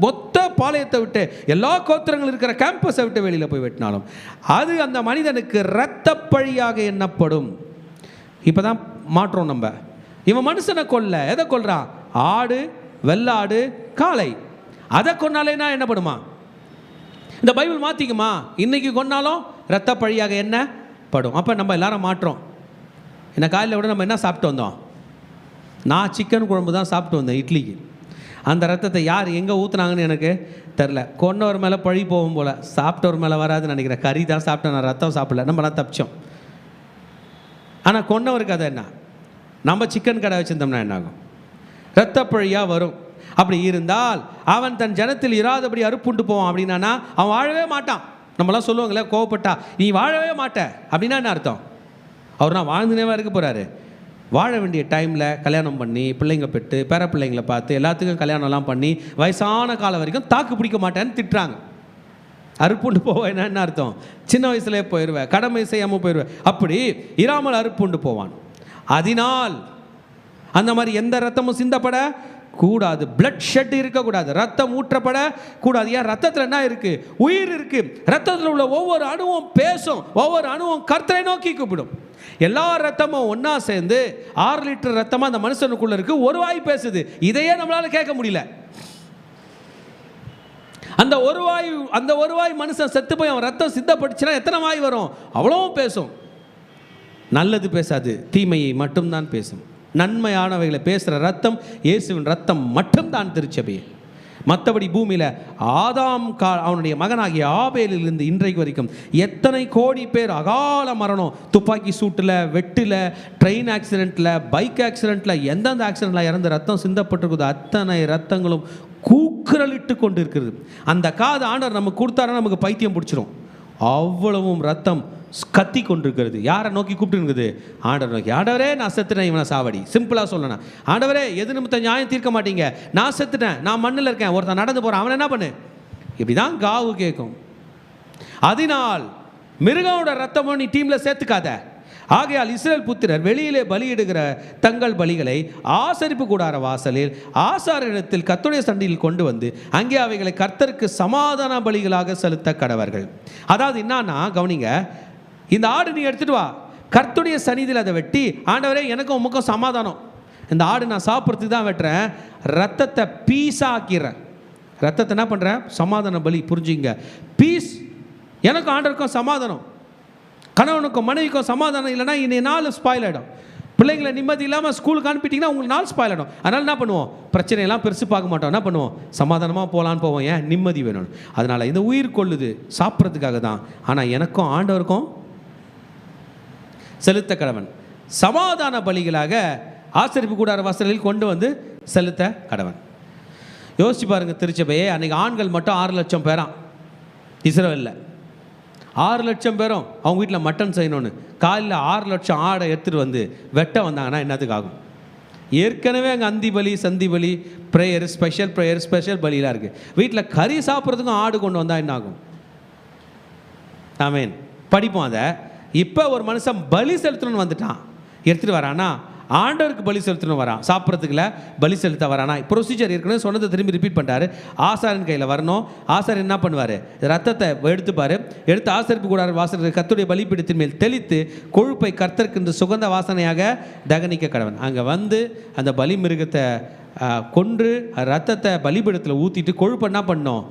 Speaker 1: மொத்த பாளையத்தை விட்டு, எல்லா கோத்திரங்களும் இருக்கிற கேம்பஸை விட்டு வெளியில் போய் வெட்டினாலும் அது அந்த மனிதனுக்கு இரத்தப்பழியாக எண்ணப்படும். இப்போ தான் மாற்றோம் நம்ம. இவன் மனுஷனை கொல்ல எதை கொல்றான்? ஆடு, வெள்ளாடு, காளை. அதை கொன்னாலேனா என்னப்படுமா? இந்த பைபிள் மாற்றிக்குமா? இன்னைக்கு கொன்னாலும் இரத்தப்பழியாக எண்ணப்படும். அப்போ நம்ம எல்லாரும் மாற்றோம். என்ன காலையில் விட நம்ம என்ன சாப்பிட்டு வந்தோம்? நான் சிக்கன் குழம்பு தான் சாப்பிட்டு வந்தேன் இட்லிக்கு. அந்த ரத்தத்தை யார் எங்கே ஊற்றுனாங்கன்னு எனக்கு தெரில. கொன்னவர் மேலே பழி போகும் போல், சாப்பிட்டவர் மேலே வராதுன்னு நினைக்கிறேன். கறி தான் சாப்பிட்டேன், நான் ரத்தம் சாப்பிடல. நம்மளாம் தப்பிச்சோம். ஆனால் கொன்னவருக்கு அதை என்ன? நம்ம சிக்கன் கடை வச்சுருந்தோம்னா என்ன ஆகும்? இரத்தப்பழியாக வரும். அப்படி இருந்தால் அவன் தன் ஜனத்தில் இராதபடி அறுப்புண்டு போவான். அப்படின்னா அவன் வாழவே மாட்டான். நம்மளாம் சொல்லுவாங்களே, கோவப்பட்டா நீ வாழவே மாட்ட அப்படின்னா என்ன அர்த்தம்? அவர் நான் வாழ்ந்துனேவா இருக்க போகிறாரு? வாழ வேண்டிய டைமில் கல்யாணம் பண்ணி பிள்ளைங்க பெற்று பேர பிள்ளைங்களை பார்த்து எல்லாத்துக்கும் கல்யாணம்லாம் பண்ணி வயசான காலம் வரைக்கும் தாக்கு பிடிக்க மாட்டேன்னு திட்டுறாங்க. அறுப்புண்டு போவேன்னா என்ன அர்த்தம்? சின்ன வயசுலேயே போயிடுவேன், கடமை செய்யாமல் போயிடுவேன். அப்படி இராமல் அறுப்புண்டு போவான். அதனால் அந்த மாதிரி எந்த ரத்தமும் சிந்தப்பட கூடாது. பிளட் ஷெட் இருக்கக்கூடாது, ரத்தம் ஊற்றப்பட கூடாது. ஏன்? ரத்தத்தில் என்ன இருக்கு? உயிர் இருக்கு. ரத்தத்தில் உள்ள ஒவ்வொரு அணுவும் பேசும், ஒவ்வொரு அணுவும் கர்த்தரை நோக்கி கூப்பிடும். எல்லா ரத்தமும் ஒன்னா சேர்ந்து 6 லிட்டர் ரத்தமா அந்த மனுஷனுக்குள்ள இருக்கு. ஒரு வாய் பேசுது. இதையே நம்மளால கேட்க முடியல. அந்த ஒரு வாய் மனுஷன் செத்து போய் அவன் ரத்தம் சித்தப்பட்டுச்சுன்னா எத்தனை வாய் வரும்? அவ்வளவும் பேசும். நல்லது பேசாது, தீமையை மட்டும்தான் பேசும். நன்மையானவைகளை பேசுகிற ரத்தம் இயேசுவின் ரத்தம் மட்டும்தான் திருச்சபையே. மற்றபடி பூமியில் ஆதாம் அவனுடைய மகனாகிய ஆபேலிலிருந்து இன்றைக்கு வரைக்கும் எத்தனை கோடி பேர் அகால மரணம், துப்பாக்கி சூட்டில், வெட்டில், ட்ரெயின் ஆக்சிடெண்ட்டில், பைக் ஆக்சிடெண்ட்டில், எந்தெந்த ஆக்சிடெண்ட்டில் இறந்து ரத்தம் சிந்தப்பட்டிருக்குது அத்தனை ரத்தங்களும் கூக்குரலிட்டு கொண்டு இருக்கிறது. அந்த காது ஆண்டவர் நமக்கு கொடுத்தாருன்னா நமக்கு பைத்தியம் பிடிச்சிரும். அவ்வளவும் ரத்தம் கத்தி கொண்டிருக்கிறது. யாரை நோக்கி கூப்பிட்டு? ஆண்டவர் நோக்கி. ஆண்டவரே நான் செத்துட்டேன், இவனை சாவடி. சிம்பிளாக சொல்லணும். ஆண்டவரே எது நிமித்தம் நியாயம் தீர்க்க மாட்டீங்க, நான் செத்துட்டேன், நான் மண்ணில் இருக்கேன், ஒருத்தன் நடந்து போகிறான், அவன் என்ன பண்ணு? இப்படி தான் காவு கேட்கும். அதனால் மிருகோட ரத்தமும் நீ டீமில் சேர்த்துக்காத. ஆகையால் இஸ்ரவேல் புத்திரர் வெளியிலே பலியிடுகிற தங்கள் பலிகளை ஆசரிப்பு கூடார வாசலில் ஆசாரியனிடத்தில் கர்த்தருடைய சந்நிதியில் கொண்டு வந்து அங்கே அவைகளை கர்த்தருக்கு சமாதான பலிகளாக செலுத்த கடவர்கள். அதாவது என்னன்னா கவனிங்க, இந்த ஆடு நீ எடுத்துட்டு வா, கர்த்தருடைய சந்நிதியில் அதை வெட்டி, ஆண்டவரே எனக்கும் உமக்கும் சமாதானம், இந்த ஆடு நான் சாப்பிட்றதுக்கு தான் வெட்டுறேன், ரத்தத்தை பீஸாக ஆக்கிறேன், ரத்தத்தை என்ன பண்ணுறேன், சமாதான பலி. புரிஞ்சுங்க, பீஸ், எனக்கும் ஆண்டவருக்கும் சமாதானம், கணவனுக்கும் மனைவிக்கும் சமாதானம் இல்லைன்னா இன்னைக்கு நாள் ஸ்பாயில் ஆகிடும். பிள்ளைங்களை நிம்மதி இல்லாமல் ஸ்கூலுக்கு அனுப்பிட்டிங்கன்னா உங்களுக்கு நாள் ஸ்பாயில் ஆகிடும். அதனால் என்ன பண்ணுவோம், பிரச்சனையெல்லாம் பெருசு பார்க்க மாட்டோம், என்ன பண்ணுவோம், சமாதானமாக போகலான்னு போவோம். ஏன், நிம்மதி வேணும். அதனால் இந்த உயிர் கொள்ளுது சாப்பிட்றதுக்காக தான். ஆனால் எனக்கும் ஆண்டவருக்கும் செலுத்த கடவன் சமாதான பலிகளாக ஆசரிப்பு கூடார வாசலில் கொண்டு வந்து செலுத்த கடவன். யோசிச்சு பாருங்க, திருச்சபையே அன்றைக்கி ஆண்கள் மட்டும் 6 லட்சம் பேராம் இஸ்ரவேலில், 6 லட்சம் பேரும் அவங்க வீட்டில் மட்டன் செய்யணும்னு காலையில் 6 லட்சம் ஆடை எடுத்துகிட்டு வந்து வெட்ட வந்தாங்கன்னா என்னத்துக்கு ஆகும்? ஏற்கனவே அங்கே அந்தி பலி, சந்தி பலி, ப்ரேயர், ஸ்பெஷல் ப்ரேயர், ஸ்பெஷல் பலியெலாம் இருக்குது. வீட்டில் கறி சாப்பிட்றதுக்கும் ஆடு கொண்டு வந்தால் என்ன ஆகும்? ஆமேன். படிப்போம் அதை. இப்போ ஒரு மனுஷன் பலி செலுத்தணும்னு வந்துட்டான், எடுத்துகிட்டு வரானா, ஆண்டவருக்கு பலி செலுத்தணும் வரான், சாப்பிட்றதுக்குல பலி செலுத்த வரானா. ப்ரொசீஜர் ஏற்கனவே சொன்னதை திரும்பி ரிப்பீட் பண்ணுறாரு. ஆசாரின் கையில் வரணும். ஆசாரியன் என்ன பண்ணுவார், ரத்தத்தை எடுத்துப்பார், எடுத்து ஆசரிப்பு கூடார வாசல் கர்த்தருடைய பலிபீடத்தின் மேல் தெளித்து கொழுப்பை கர்த்தருக்கு என்று சுகந்த வாசனையாக தகனிக்க கடவன். அங்கே வந்து அந்த பலி மிருகத்தை கொன்று ரத்தத்தை பலிபீடத்தில் ஊற்றிட்டு கொழுப்பை என்ன பண்ணணும்,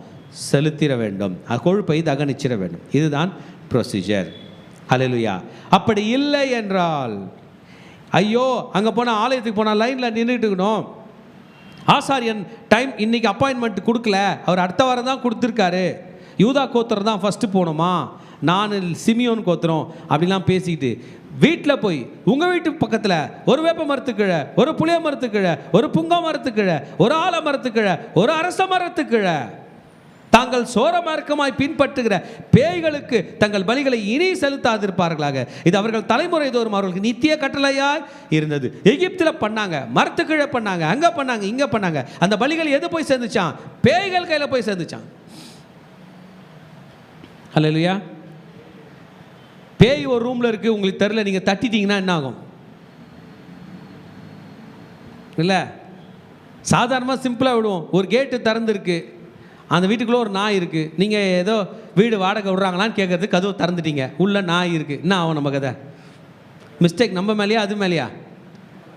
Speaker 1: செலுத்திட வேண்டும், கொழுப்பை தகனிச்சிட வேண்டும். இதுதான் ப்ரொசீஜர். ஹல்லேலூயா. அப்படி இல்லை என்றால், ஐயோ அங்கே போனால் ஆலயத்துக்கு போனால் லைனில் நின்றுட்டு இருக்கணும், ஆசாரியன் டைம் இன்றைக்கி அப்பாயின்மெண்ட் கொடுக்கல, அவர் அடுத்த வாரம் தான் கொடுத்துருக்காரு, யூதா கோத்திரம் தான் ஃபஸ்ட்டு போகணுமா, நான் சிமியோன் கோத்திரம் அப்படிலாம் பேசிக்கிட்டு வீட்டில் போய் உங்கள் வீட்டு பக்கத்தில் ஒரு வேப்ப மரத்துக்கீழே, ஒரு புளிய மரத்துக்கீழே, ஒரு புங்க மரத்துக்கீழே, ஒரு ஆல மரத்துக்கீழே, ஒரு அரச மரத்துக்கீழே தாங்கள் சோர மார்க்கமாய் பின்பற்றுகிற பேய்களுக்கு தங்கள் பலிகளை இனி செலுத்தாதிருப்பார்களாக. இது அவர்கள் தலைமுறை தோறும் அவர்களுக்கு நித்திய கட்டளையாய் இருந்தது. எகிப்தில் பண்ணாங்க, மரத்துக்கீழே பண்ணாங்க, அங்கே பண்ணாங்க, இங்கே பண்ணாங்க. அந்த பலிகள் எது போய் சேர்ந்துச்சான், பேய்கள் கையில் போய் சேர்ந்துச்சான். ஹல்லேலூயா. பேய் ஒரு ரூமில் இருக்குது, உங்களுக்கு தெரியல, நீங்கள் தட்டிட்டீங்கன்னா என்ன ஆகும்? இல்லை, சாதாரணமாக சிம்பிளாக விடுவோம். ஒரு கேட்டு திறந்துருக்கு, அந்த வீட்டுக்குள்ளே ஒரு நாய் இருக்குது, நீங்கள் ஏதோ வீடு வாடகை விட்றாங்களான்னு கேட்குறதுக்கு கதவு திறந்துட்டீங்க, உள்ளே நாய் இருக்குது, என்ன ஆகும் நம்ம கதை? மிஸ்டேக் நம்ம மேலேயா அது மேலேயா?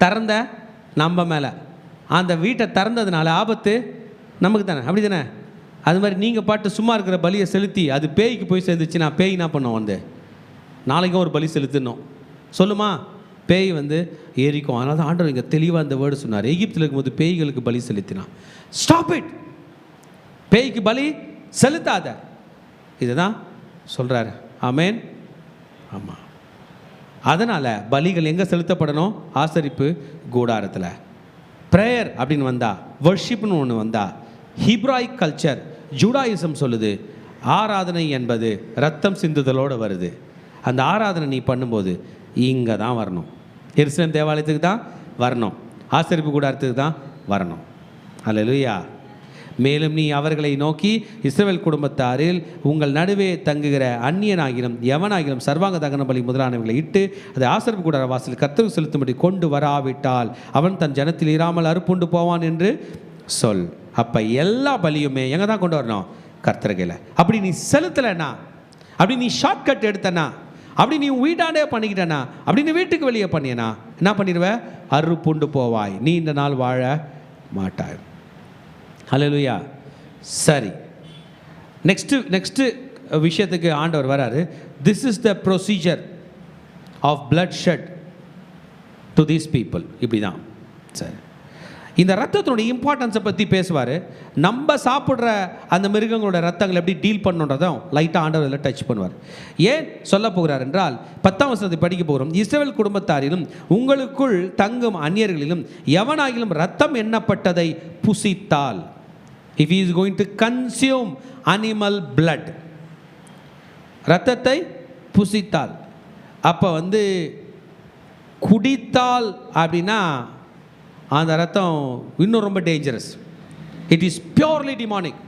Speaker 1: திறந்த நம்ம மேலே. அந்த வீட்டை திறந்ததுனால ஆபத்து நமக்கு தானே, அப்படி தானே? அது மாதிரி நீங்கள் பாட்டு சும்மா இருக்கிற பலியை செலுத்தி அது பேய்க்கு போய் சேர்ந்துச்சுன்னா பேய் என்ன பண்ணோம், வந்து நாளைக்கும் ஒரு பலி செலுத்தணும் சொல்லுமா, பேய் வந்து ஏறிக்கும். அதனால தான் ஆண்டவர் இங்கே தெளிவாக அந்த வேர்டு சொன்னார். எகிப்தில் இருக்கும்போது பேய்களுக்கு பலி செலுத்தினான். ஸ்டாப் இட், பேய்க்கு பலி செலுத்தாத, இதுதான் சொல்கிறாரு. ஆமேன். ஆமாம். அதனால் பலிகள் எங்கே செலுத்தப்படணும்? ஆசரிப்பு கூடாரத்தில். ப்ரேயர் அப்படின்னு வந்தால், வர்ஷிப்னு ஒன்று வந்தால், ஹீப்ராயிக் கல்ச்சர், ஜூடாயிசம் சொல்லுது ஆராதனை என்பது ரத்தம் சிந்துதலோடு வருது. அந்த ஆராதனை நீ பண்ணும்போது இங்கே தான் வரணும், எருசலேம் தேவாலயத்துக்கு தான் வரணும், ஆசரிப்பு கூடாரத்துக்கு தான் வரணும். அல்லேலூயா. மேலும் நீ அவர்களை நோக்கி, இஸ்ரவேல் குடும்பத்தாரில் உங்கள் நடுவே தங்குகிற அந்நியனாகிலும் எவனாகிலும் சர்வாங்க தகன பலி முதலானவர்களை இட்டு அதை ஆசரிப்பு கூடார வாசல் கர்த்தருக்கு செலுத்தும்படி கொண்டு வராவிட்டால் அவன் தன் ஜனத்தில் இராமல் அறுப்புண்டு போவான் என்று சொல். அப்போ எல்லா பலியுமே எங்கே தான் கொண்டு வரணும்? கர்த்தர்கையில். அப்படி நீ செலுத்தலைன்னா, அப்படி நீ ஷார்ட்கட் எடுத்தனா, அப்படி நீ வீட்டாண்டே பண்ணிக்கிட்டனா, அப்படி நீ வீட்டுக்கு வெளியே பண்ணியனா என்ன பண்ணிடுவ? அறுப்புண்டு போவாய், நீ இந்த நாள் வாழ மாட்டாய். ஹல்லேலூயா. சரி, நெக்ஸ்ட்டு விஷயத்துக்கு ஆண்டவர் வராரு. This is the procedure of blood shed to these people. இப்படி தான். சரி, இந்த ரத்தத்தினுடைய இம்பார்ட்டன்ஸை பற்றி பேசுவார். நம்ம சாப்பிட்ற அந்த மிருகங்களோட ரத்தங்கள் எப்படி டீல் பண்ணுன்றதும் லைட்டாக ஆண்டவர் இதில் டச் பண்ணுவார். ஏன் சொல்ல போகிறார் என்றால், 10ஆம் வசனத்தை படிக்க போகிறோம். இஸ்ரவேல் குடும்பத்தாரிலும் உங்களுக்குள் தங்கும் அந்நியர்களிலும் எவனாகிலும் ரத்தம் எண்ணப்பட்டதை புசித்தால், if he is going to consume animal blood, ரத்தத்தை புசித்தால், அப்போ வந்து குடித்தால் அப்படின்னா அந்த ரத்தம் இன்னும் ரொம்ப dangerous. It is purely demonic.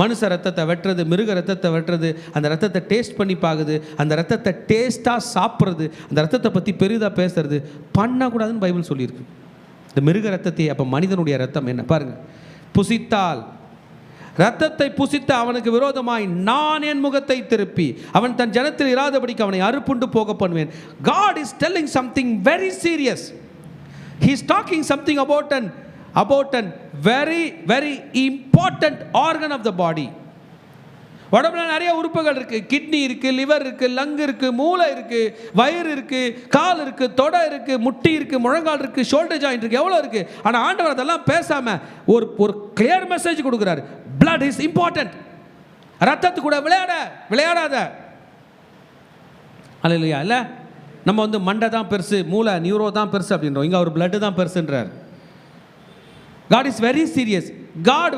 Speaker 1: மனுஷ ரத்தத்தை வெட்டுறது, மிருக ரத்தத்தை வெட்டுறது, அந்த ரத்தத்தை டேஸ்ட் பண்ணி பார்க்குது, அந்த ரத்தத்தை டேஸ்ட்டாக சாப்பிட்றது, அந்த ரத்தத்தை பற்றி பெரிதாக பேசுறது பண்ணக்கூடாதுன்னு பைபிள் சொல்லியிருக்கு. இந்த மிருக ரத்தத்தை, அப்போ மனிதனுடைய ரத்தம் என்ன பாருங்கள். புசித்தால், ரத்தத்தை புசித்த அவனுக்கு விரோதமாய் நான் என் முகத்தை திருப்பி அவன் தன் ஜனத்தில் இராதபடிக்கு அவனை அறுப்புண்டு போக பண்ணுவேன். God is telling something very serious. He is talking something about an very very important organ of the body. உடம்புல நிறைய உறுப்புகள் இருக்கு. கிட்னி இருக்கு, லிவர் இருக்கு, லங் இருக்கு, மூளை இருக்கு, வயிறு இருக்கு, கால் இருக்கு, தொடை இருக்கு, முட்டி இருக்கு, முழங்கால் இருக்கு, ஷோல்டர் ஜாயிண்ட் இருக்கு, எவ்வளோ இருக்கு. ஆனால் ஆண்டவர் அதெல்லாம் பேசாம ஒரு கிளியர் மெசேஜ் கொடுக்குறாரு. blood is important. ரத்தத்து கூட விளையாடாத. அல்லேலூயா. இல்லை நம்ம மண்டை தான் பெருசு, மூளை நியூரோ தான் பெருசு அப்படின்றோம். இங்கே அவர் blood தான் பெருசுன்றார். God is very serious. God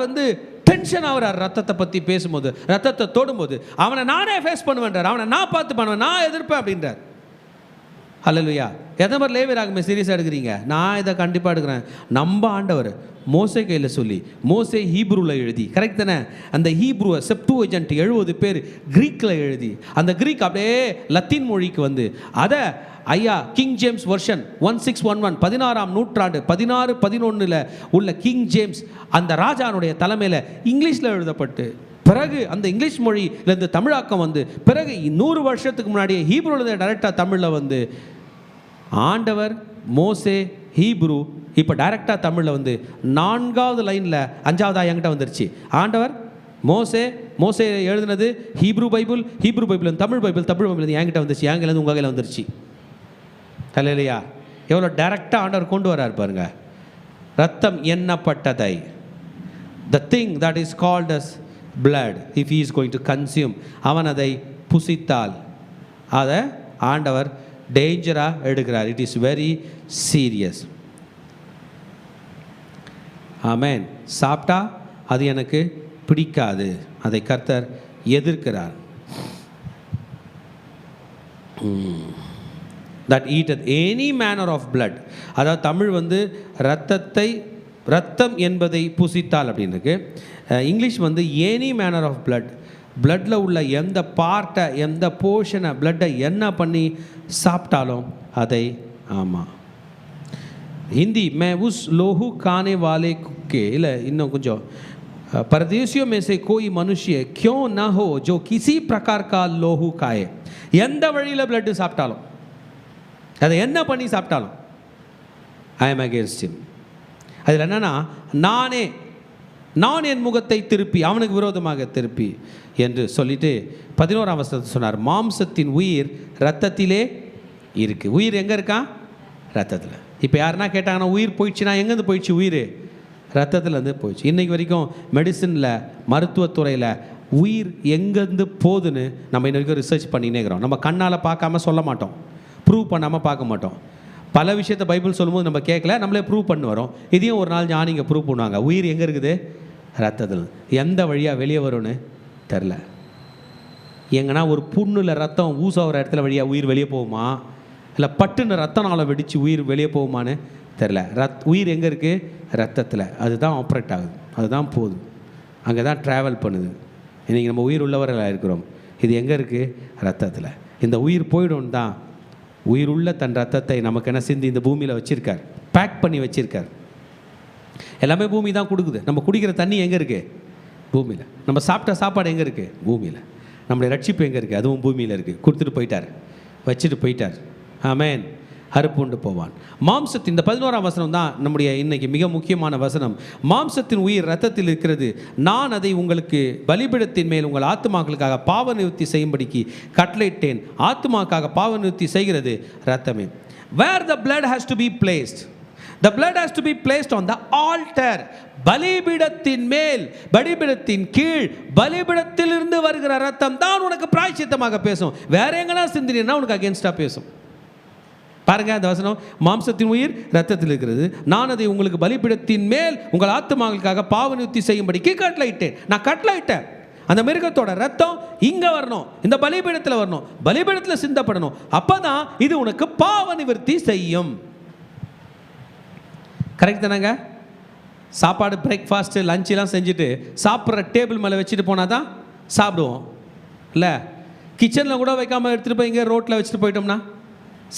Speaker 1: tension ஆகிறார் ரத்தத்தை பற்றி பேசும்போது, ரத்தத்தை தொடும்போது. அவனை நானே ஃபேஸ் பண்ணுவேன்றார், அவனை நான் பார்த்து பண்ணுவேன், நான் எதிர்ப்பேன் அப்படின்றார். அல்லேலூயா. எத்தனை மாதிரி லேவியராகமே சீரியஸாக எடுக்கிறீங்க? நான் இதை கண்டிப்பாக எடுக்கிறேன். நம்ம ஆண்டவர் மோசே கையில் சொல்லி, மோசே ஹீப்ரூவில் எழுதி, கரெக்ட் தானே? அந்த ஹீப்ரூவை செப்டுவஜன்ட் 70 பேர் க்ரீக்கில் எழுதி, அந்த க்ரீக் அப்படியே லத்தீன் மொழிக்கு அதை ஐயா கிங் ஜேம்ஸ் வெர்ஷன் 1611 16ஆம் நூற்றாண்டு 1611 உள்ள கிங் ஜேம்ஸ் அந்த ராஜானுடைய தலைமையில் இங்கிலீஷில் எழுதப்பட்டு, பிறகு அந்த இங்கிலீஷ் மொழியிலேருந்து தமிழாக்கம் பிறகு 100 வருஷத்துக்கு முன்னாடியே ஹீப்ரூவில் டைரெக்டாக தமிழில் ஆண்டவர் மோசே ஹீப்ரூ இப்போ டைரெக்டாக தமிழில் 4வது லைனில் 5வது என்கிட்ட வந்துருச்சு. ஆண்டவர் மோசே எழுதுனது ஹீப்ரூ பைபிள் தமிழ் பைபிள் என்கிட்ட வந்துருச்சு, என்கிட்ட உங்கள் கையில் வந்துருச்சு. அல்லேலூயா. எவ்வளோ டைரெக்டாக ஆண்டவர் கொண்டு வரார் பாருங்க. ரத்தம் எண்ணப்பட்டதை, the thing that is called as blood, if he is going to consume, அவன் அதை புசித்தால் அதை ஆண்டவர் டேஞ்சராக எடுக்கிறார். It is very serious. Amen. சாப்பிட்டா அது எனக்கு பிடிக்காது, அதை கர்த்தர் எதிர்க்கிறார். that eateth any manner of blood, அதாவது தமிழ் ரத்தம் என்பதை புசித்தால் அப்படின்னு இருக்கு. English any manner of blood, பிளட்டில் உள்ள எந்த பார்ட்டை, எந்த போர்ஷனை, பிளட்டை என்ன பண்ணி சாப்பிட்டாலும் அதை. ஆமாம். हिंदी में उस लोहू खाने वाले के, இல்லை இன்னும் கொஞ்சம், परदेशियों में से कोई मनुष्य क्यों न हो जो किसी प्रकार का लोहू खाए, எந்த வழியில் பிளட்டு சாப்பிட்டாலும், அதை என்ன பண்ணி சாப்பிட்டாலும் ஐ எம் அகேன்ஸ்ட் ஹிம். அதில் என்னன்னா, நான் என் முகத்தை திருப்பி அவனுக்கு விரோதமாக திருப்பி என்று சொல்லிட்டு 11ஆம் வசனத்தை சொன்னார். மாம்சத்தின் உயிர் ரத்தத்திலே இருக்கு. உயிர் எங்கே இருக்கான்? ரத்தத்தில். இப்போ யாருன்னா கேட்டாங்கன்னா உயிர் போயிடுச்சுன்னா எங்கேருந்து போயிடுச்சு? உயிர் ரத்தத்துலேருந்து போயிடுச்சு. இன்றைக்கி வரைக்கும் மெடிசனில், மருத்துவத்துறையில் உயிர் எங்கேருந்து போகுதுன்னு நம்ம இன்ன வரைக்கும் ரிசர்ச் பண்ணினே இருக்கிறோம். நம்ம கண்ணால் பார்க்காம சொல்ல மாட்டோம், ப்ரூவ் பண்ணாமல் பார்க்க மாட்டோம். பல விஷயத்தை பைபிள் சொல்லும்போது நம்ம கேட்கல, நம்மளே ப்ரூவ் பண்ணி வரோம். இதையும் ஒரு நாள் ஞானிங்க ப்ரூவ் பண்ணுவாங்க. உயிர் எங்கே இருக்குது? ரத்தத்தில். எந்த வழியாக வெளியே வரும்னு தெரில. எங்கன்னா ஒரு புண்ணில் ரத்தம் ஊசாகிற இடத்துல வழியாக உயிர் வெளியே போகுமா, இல்லை பட்டுன்னு ரத்தனால் வெடித்து உயிர் வெளியே போகுமான்னு தெரில. உயிர் எங்கே இருக்குது? ரத்தத்தில். அதுதான் ஆப்ரேட் ஆகுது, அதுதான் போகுது, அங்கே தான் ட்ராவல் பண்ணுது. இன்றைக்கி நம்ம உயிர் உள்ளவர்களாக இருக்கிறோம். இது எங்கே இருக்குது? ரத்தத்தில். இந்த உயிர் போயிடும் தான் உயிர் உள்ள தன் ரத்தத்தை நமக்கு என்ன சிந்தி இந்த பூமியில் வச்சுருக்கார், பேக் பண்ணி வச்சுருக்கார். எல்லாமே பூமி தான் கொடுக்குது. நம்ம குடிக்கிற தண்ணி எங்கே இருக்குது? பூமியில். நம்ம சாப்பிட்ட சாப்பாடு எங்கே இருக்குது? பூமியில். நம்மளுடைய ரட்சிப்பு எங்கே இருக்குது? அதுவும் பூமியில் இருக்குது. கொடுத்துட்டு போயிட்டார், வச்சுட்டு போயிட்டார். ஆமென். அறுப்புண்டு போவான். மாம்சத்தின், இந்த 11ஆம் வசனம் தான் நம்முடைய இன்னைக்கு மிக முக்கியமான வசனம். மாம்சத்தின் உயிர் ரத்தத்தில் இருக்கிறது, நான் அதை உங்களுக்கு பலிபீடத்தின் மேல் உங்கள் ஆத்துமாக்களுக்காக பாவ நிவர்த்தி செய்யும்படிக்கு கட்டளையிட்டேன். ஆத்துமாக்காக பாவ நிவர்த்தி செய்கிறது ரத்தமே. Where the blood has to be placed, the blood has to be placed on the altar. பலிபீடத்தின் மேல், பலிபீடத்தின் கீழ், பலிபீடத்திலிருந்து வருகிற ரத்தம் தான் உனக்கு பிராயச்சித்தமாக பேசும். வேற எங்கன்னா சிந்தினா உனக்கு அகேன்ஸ்டா பேசும். பாருங்க அந்த வசனம். மாம்சத்தின் உயிர் ரத்தத்தில் இருக்கிறது, நான் அதை உங்களுக்கு பலிபீடத்தின் மேல் உங்கள் ஆத்துமாக்களுக்காக பாவ நிவர்த்தி செய்யும்படிக்கு கட்டளையிட்டேன். நான் கட்டளையிட்டேன். அந்த மிருகத்தோட ரத்தம் இங்கே வரணும், இந்த பலிபீடத்தில் வரணும், பலிபீடத்தில் சிந்தப்படணும். அப்பதான் இது உனக்கு பாவ நிவர்த்தி செய்யும். கரெக்ட் தானங்க? சாப்பாடு பிரேக்ஃபாஸ்ட்டு லஞ்செலாம் செஞ்சுட்டு சாப்பிட்ற டேபிள் மேலே வச்சுட்டு போனால் தான் சாப்பிடுவோம் இல்லை? கிச்சனில் கூட வைக்காமல் எடுத்துகிட்டு போய் இங்கே ரோட்டில் வச்சுட்டு போயிட்டோம்னா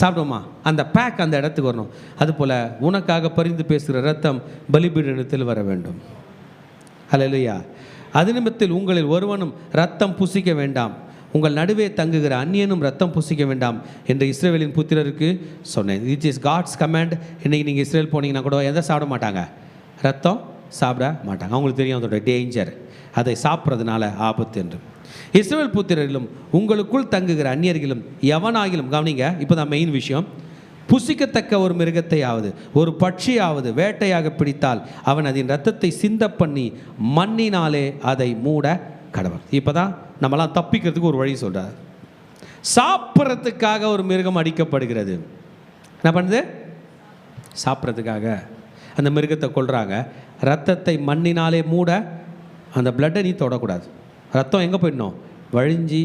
Speaker 1: சாப்பிடுவோமா? அந்த பேக் அந்த இடத்துக்கு வரணும். அதுபோல் உனக்காக பரிந்து பேசுகிற ரத்தம் பலிபீடத்தில் வர வேண்டும். அல்லேலூயா. அது நிமித்தத்தில் உங்களில் ஒருவனும் ரத்தம் புசிக்க வேண்டாம், உங்கள் நடுவே தங்குகிற அந்நியனும் ரத்தம் புசிக்க வேண்டாம் என்று இஸ்ரவேலின் புத்திரருக்கு சொன்னேன். It is God's command. இன்றைக்கி நீங்கள் இஸ்ரேல் போனீங்கன்னா கூட எதை சாப்பிட மாட்டாங்க? ரத்தம் சாப்பிட மாட்டாங்க. அவங்களுக்கு தெரியும் அதோட டேஞ்சர், அதை சாப்பிட்றதுனால ஆபத்து என்று. இஸ்ரவேல் புத்திரரிலும் உங்களுக்குள் தங்குகிற அந்நியர்களும் எவனாகிலும், கவனிங்க, இப்போ தான் மெயின் விஷயம், புசிக்கத்தக்க ஒரு மிருகத்தையாவது ஒரு பட்சியாவது வேட்டையாக பிடித்தால் அவன் அதன் ரத்தத்தை சிந்த பண்ணி மண்ணினாலே அதை மூட கடவன். இப்போ தான் நம்மலாம் தப்பிக்கிறதுக்கு ஒரு வழி சொல்கிறார். சாப்பிட்றதுக்காக ஒரு மிருகம் அடிக்கப்படுகிறது. என்ன பண்ணுது? சாப்பிட்றதுக்காக அந்த மிருகத்தை கொல்றாங்க. ரத்தத்தை மண்ணினாலே மூட, அந்த பிளட்டை நீ தொடக்கூடாது. ரத்தம் எங்கே போயிடணும்? வழிஞ்சி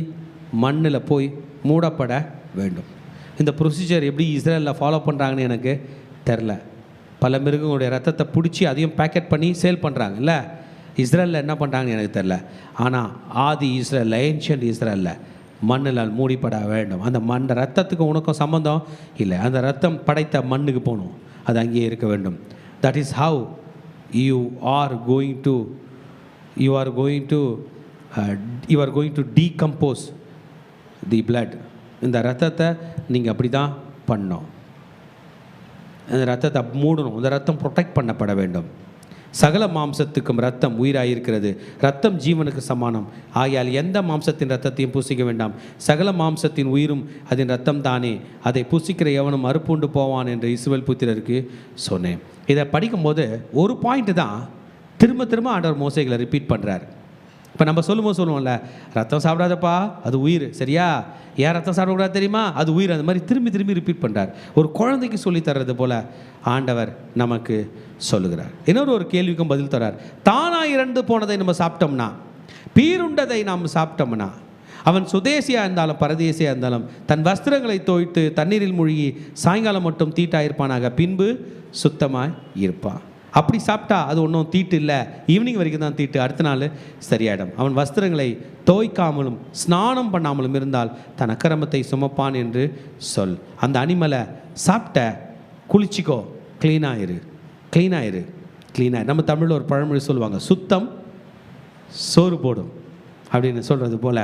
Speaker 1: மண்ணில் போய் மூடப்பட வேண்டும். இந்த ப்ரொசீஜர் எப்படி இஸ்ரேலில் ஃபாலோ பண்ணுறாங்கன்னு எனக்கு தெரில. பல மிருகங்களுடைய ரத்தத்தை பிடிச்சி அதையும் பேக்கெட் பண்ணி சேல் பண்ணுறாங்க இல்லை? இஸ்ரேலில் என்ன பண்ணுறாங்கன்னு எனக்கு தெரில. ஆனால் ஆதி இஸ்ரேலில், ஏன்ஷியன்ட் இஸ்ரேலில் மண்ணில் மூடிப்பட வேண்டும். அந்த ரத்தத்துக்கு உனக்கும் சம்மந்தம் இல்லை. அந்த ரத்தம் படைத்த மண்ணுக்கு போகணும், அது அங்கேயே இருக்க வேண்டும். That is how you are going to decompose the blood. இந்த ரத்தத்தை நீங்கள் அப்படி தான் பண்ணணும். அந்த ரத்தத்தை மூடணும். இந்த ரத்தம் ப்ரொடெக்ட் பண்ணப்பட வேண்டும். சகல மாம்சத்துக்கும் ரத்தம் உயிராயிருக்கிறது, ரத்தம் ஜீவனுக்கு சமானம். ஆகையால் எந்த மாம்சத்தின் ரத்தத்தையும் புசிக்க வேண்டாம். சகல மாம்சத்தின் உயிரும் அதன் ரத்தம் தானே, அதை புசிக்கிற எவனும் அறுப்புண்டு போவான் என்று இஸ்ரவேல் புத்திரருக்கு சொன்னேன். இதை படிக்கும்போது ஒரு பாயிண்ட் தான் திரும்ப திரும்ப ஆண்டவர் மோசேகளை ரிப்பீட் பண்ணுறார். இப்போ நம்ம சொல்லுவோம்ல, ரத்தம் சாப்பிடாதப்பா அது உயிர், சரியா? ஏன் ரத்தம் சாப்பிடக்கூடாது தெரியுமா? அது உயிர். அந்த மாதிரி திரும்பி திரும்பி ரிப்பீட் பண்ணுறார். ஒரு குழந்தைக்கு சொல்லி தர்றது போல் ஆண்டவர் நமக்கு சொல்லுகிறார். இன்னொரு கேள்விக்கும் பதில் தர்றார். தானாக இறந்து போனதை நம்ம சாப்பிட்டோம்னா, பீருண்டதை நாம் சாப்பிட்டோம்னா, அவன் சுதேசியாக இருந்தாலும் பரதேசியாக இருந்தாலும் தன் வஸ்திரங்களை தோய்த்து தண்ணீரில் மூழ்கி சாயங்காலம் மட்டும் தீட்டாயிருப்பானாக, பின்பு சுத்தமாய் இருப்பான். அப்படி சாப்பிட்டா அது ஒன்றும் தீட்டு இல்லை, ஈவினிங் வரைக்கும் தான் தீட்டு, அடுத்த நாள் சரியாயிடும். அவன் வஸ்திரங்களை தோய்க்காமலும் ஸ்நானம் பண்ணாமலும் இருந்தால் தன் அக்கிரமத்தை சுமப்பான் என்று சொல். அந்த அனிமலை சாப்பிட்ட குளிச்சிக்கோ, க்ளீனாயிரு. நம்ம தமிழில் ஒரு பழமொழி சொல்லுவாங்க, சுத்தம் சோறு போடும் அப்படின்னு சொல்கிறது போல்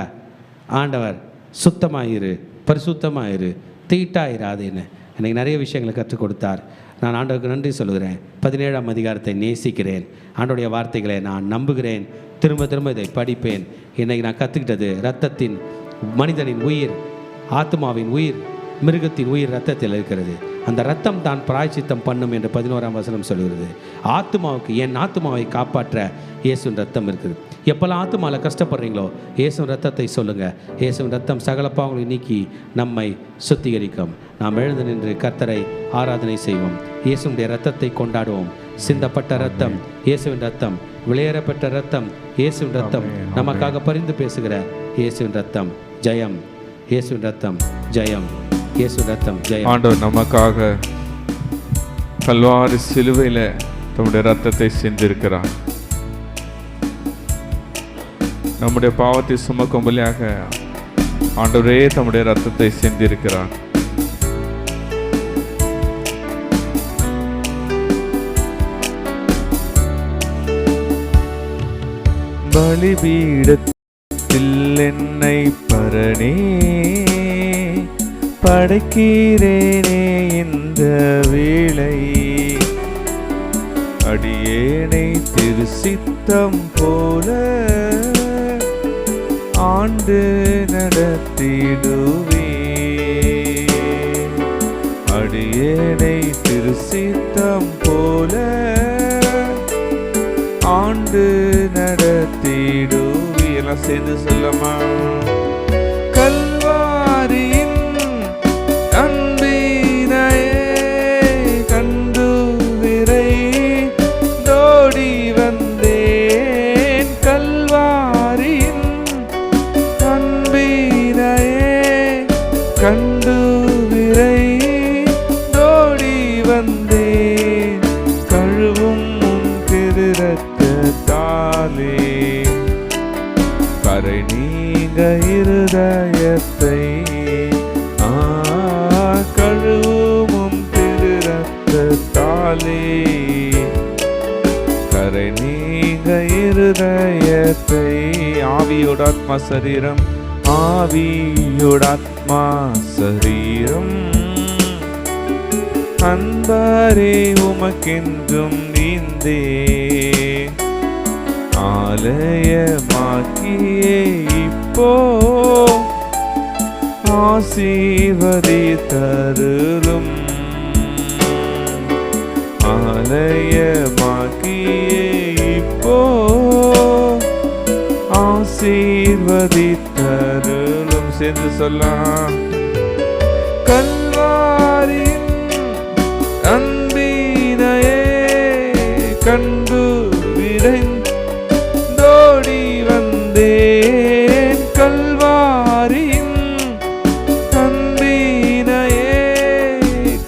Speaker 1: ஆண்டவர் சுத்தமாயிரு, பரிசுத்தமாயிரு, தீட்டாயிராதுன்னு எனக்கு நிறைய விஷயங்களை கற்றுக் கொடுத்தார். நான் ஆண்டவருக்கு நன்றி சொல்கிறேன். 17ஆம் அதிகாரத்தை நேசிக்கிறேன். ஆண்டோடைய வார்த்தைகளை நான் நம்புகிறேன். திரும்ப திரும்ப இதை படிப்பேன். இன்றைக்கி நான் கற்றுக்கிட்டது, இரத்தத்தின், மனிதனின் உயிர், ஆத்மாவின் உயிர், மிருகத்தின் உயிர் இரத்தத்தில் இருக்கிறது. அந்த இரத்தம் தான் பிராயச்சித்தம் பண்ணும் என்று 11ஆம் வசனம் சொல்கிறது. ஆத்மாவுக்கு, என் ஆத்மாவை காப்பாற்ற இயேசுவின் ரத்தம் இருக்குது. எப்போல்லாம் ஆத்மாவில் கஷ்டப்படுறீங்களோ இயேசுவின் ரத்தத்தை சொல்லுங்கள். இயேசுவின் ரத்தம் சகல பாவங்களை நீக்கி நம்மை சுத்திகரிக்கும். நாம் எழுந்து நின்று கர்த்தரை ஆராதனை செய்வோம். இயேசுடைய ரத்தத்தை கொண்டாடுவோம். சிந்தப்பட்ட ரத்தம் இயேசுவின் ரத்தம், விளையேறப்பட்ட ரத்தம் இயேசுவின் ரத்தம், நமக்காக பரிந்து பேசுகிற இயேசுவின் ரத்தம். ஜெயம், இயேசுவின் ரத்தம் ஜெயம், இயேசுவின் ரத்தம் ஜெயம்.
Speaker 2: ஆண்டவர் நமக்காக கல்வாரி சிலுவையில் தம்முடைய ரத்தத்தை சிந்திருக்கிறார். நம்முடைய பாவத்தை சுமக்கும்படியாக ஆண்டவரே தம்முடைய ரத்தத்தை சிந்திருக்கிறார். பலிபீடத்தில் என்னை பரணே படைக்கிறேனே இந்த வேளை, அடியேனை திருசித்தம் போல ஆண்டு நடத்திடுவே, அடியேனை திருசித்தம் போல ஆண்டு நடத்திடுவே. எல்லாம் சேர்ந்து சொல்லமா? கல்வாரியின் அன்பினையே கண்டு விரைந்தோடி வந்தேன், கல்வாரியின் அன்பினையே கண்டு விரைந்தோடி வந்தேன், கழுவும் முன் திரு இருதயத்தை ஆவியோடாத்மா சரீரம் ஆவியோடாத்மா சரீரம் அன்பரே உமக்கென்றும் நீந்தே ஆலயமாக்கியே இப்போ ஆசீர்வதித்தருளும் ஆலயமாக்கியே இப்போ ஆசீர்வதித்தருளும். சேர்ந்து சொல்லலாம். கல்வாரின் அன்பினையே கண்டு விரைந்தோடி வந்தேன். கல்வாரின் அன்பினையே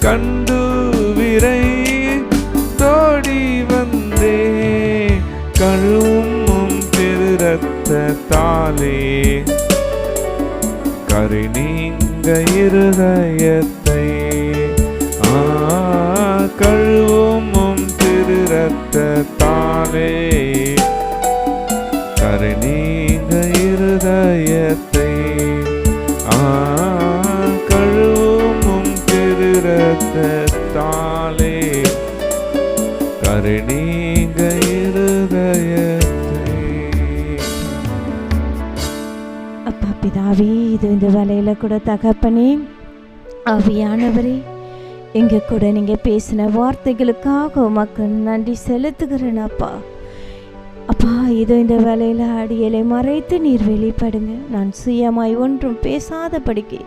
Speaker 2: கண்டு விரைந்தோடி வந்தேன். கழுவும் திருரத்தத்தாலே கரை நீங்க இருதயத்தை கழுவும் திருரத்தத்தாலே கரை நீங்க இருதயத்தை கழுவும் திருரத்தத்தாலே கரை நீங்க இருதயத்தை.
Speaker 3: அப்பா பிதாவே, இது இந்த வேலையில கூட தகப்பனே ஆவியானவரே, எங்க கூட நீங்க பேசின வார்த்தைகளுக்காக உமக்கு நன்றி செலுத்துகிறேன் அப்பா. அப்பா, இதோ இந்த வேலையில அடியலை மறைத்து நீர் வெளிப்படுங்க. நான் சுயமாய் ஒன்றும் பேசாதபடிக்கு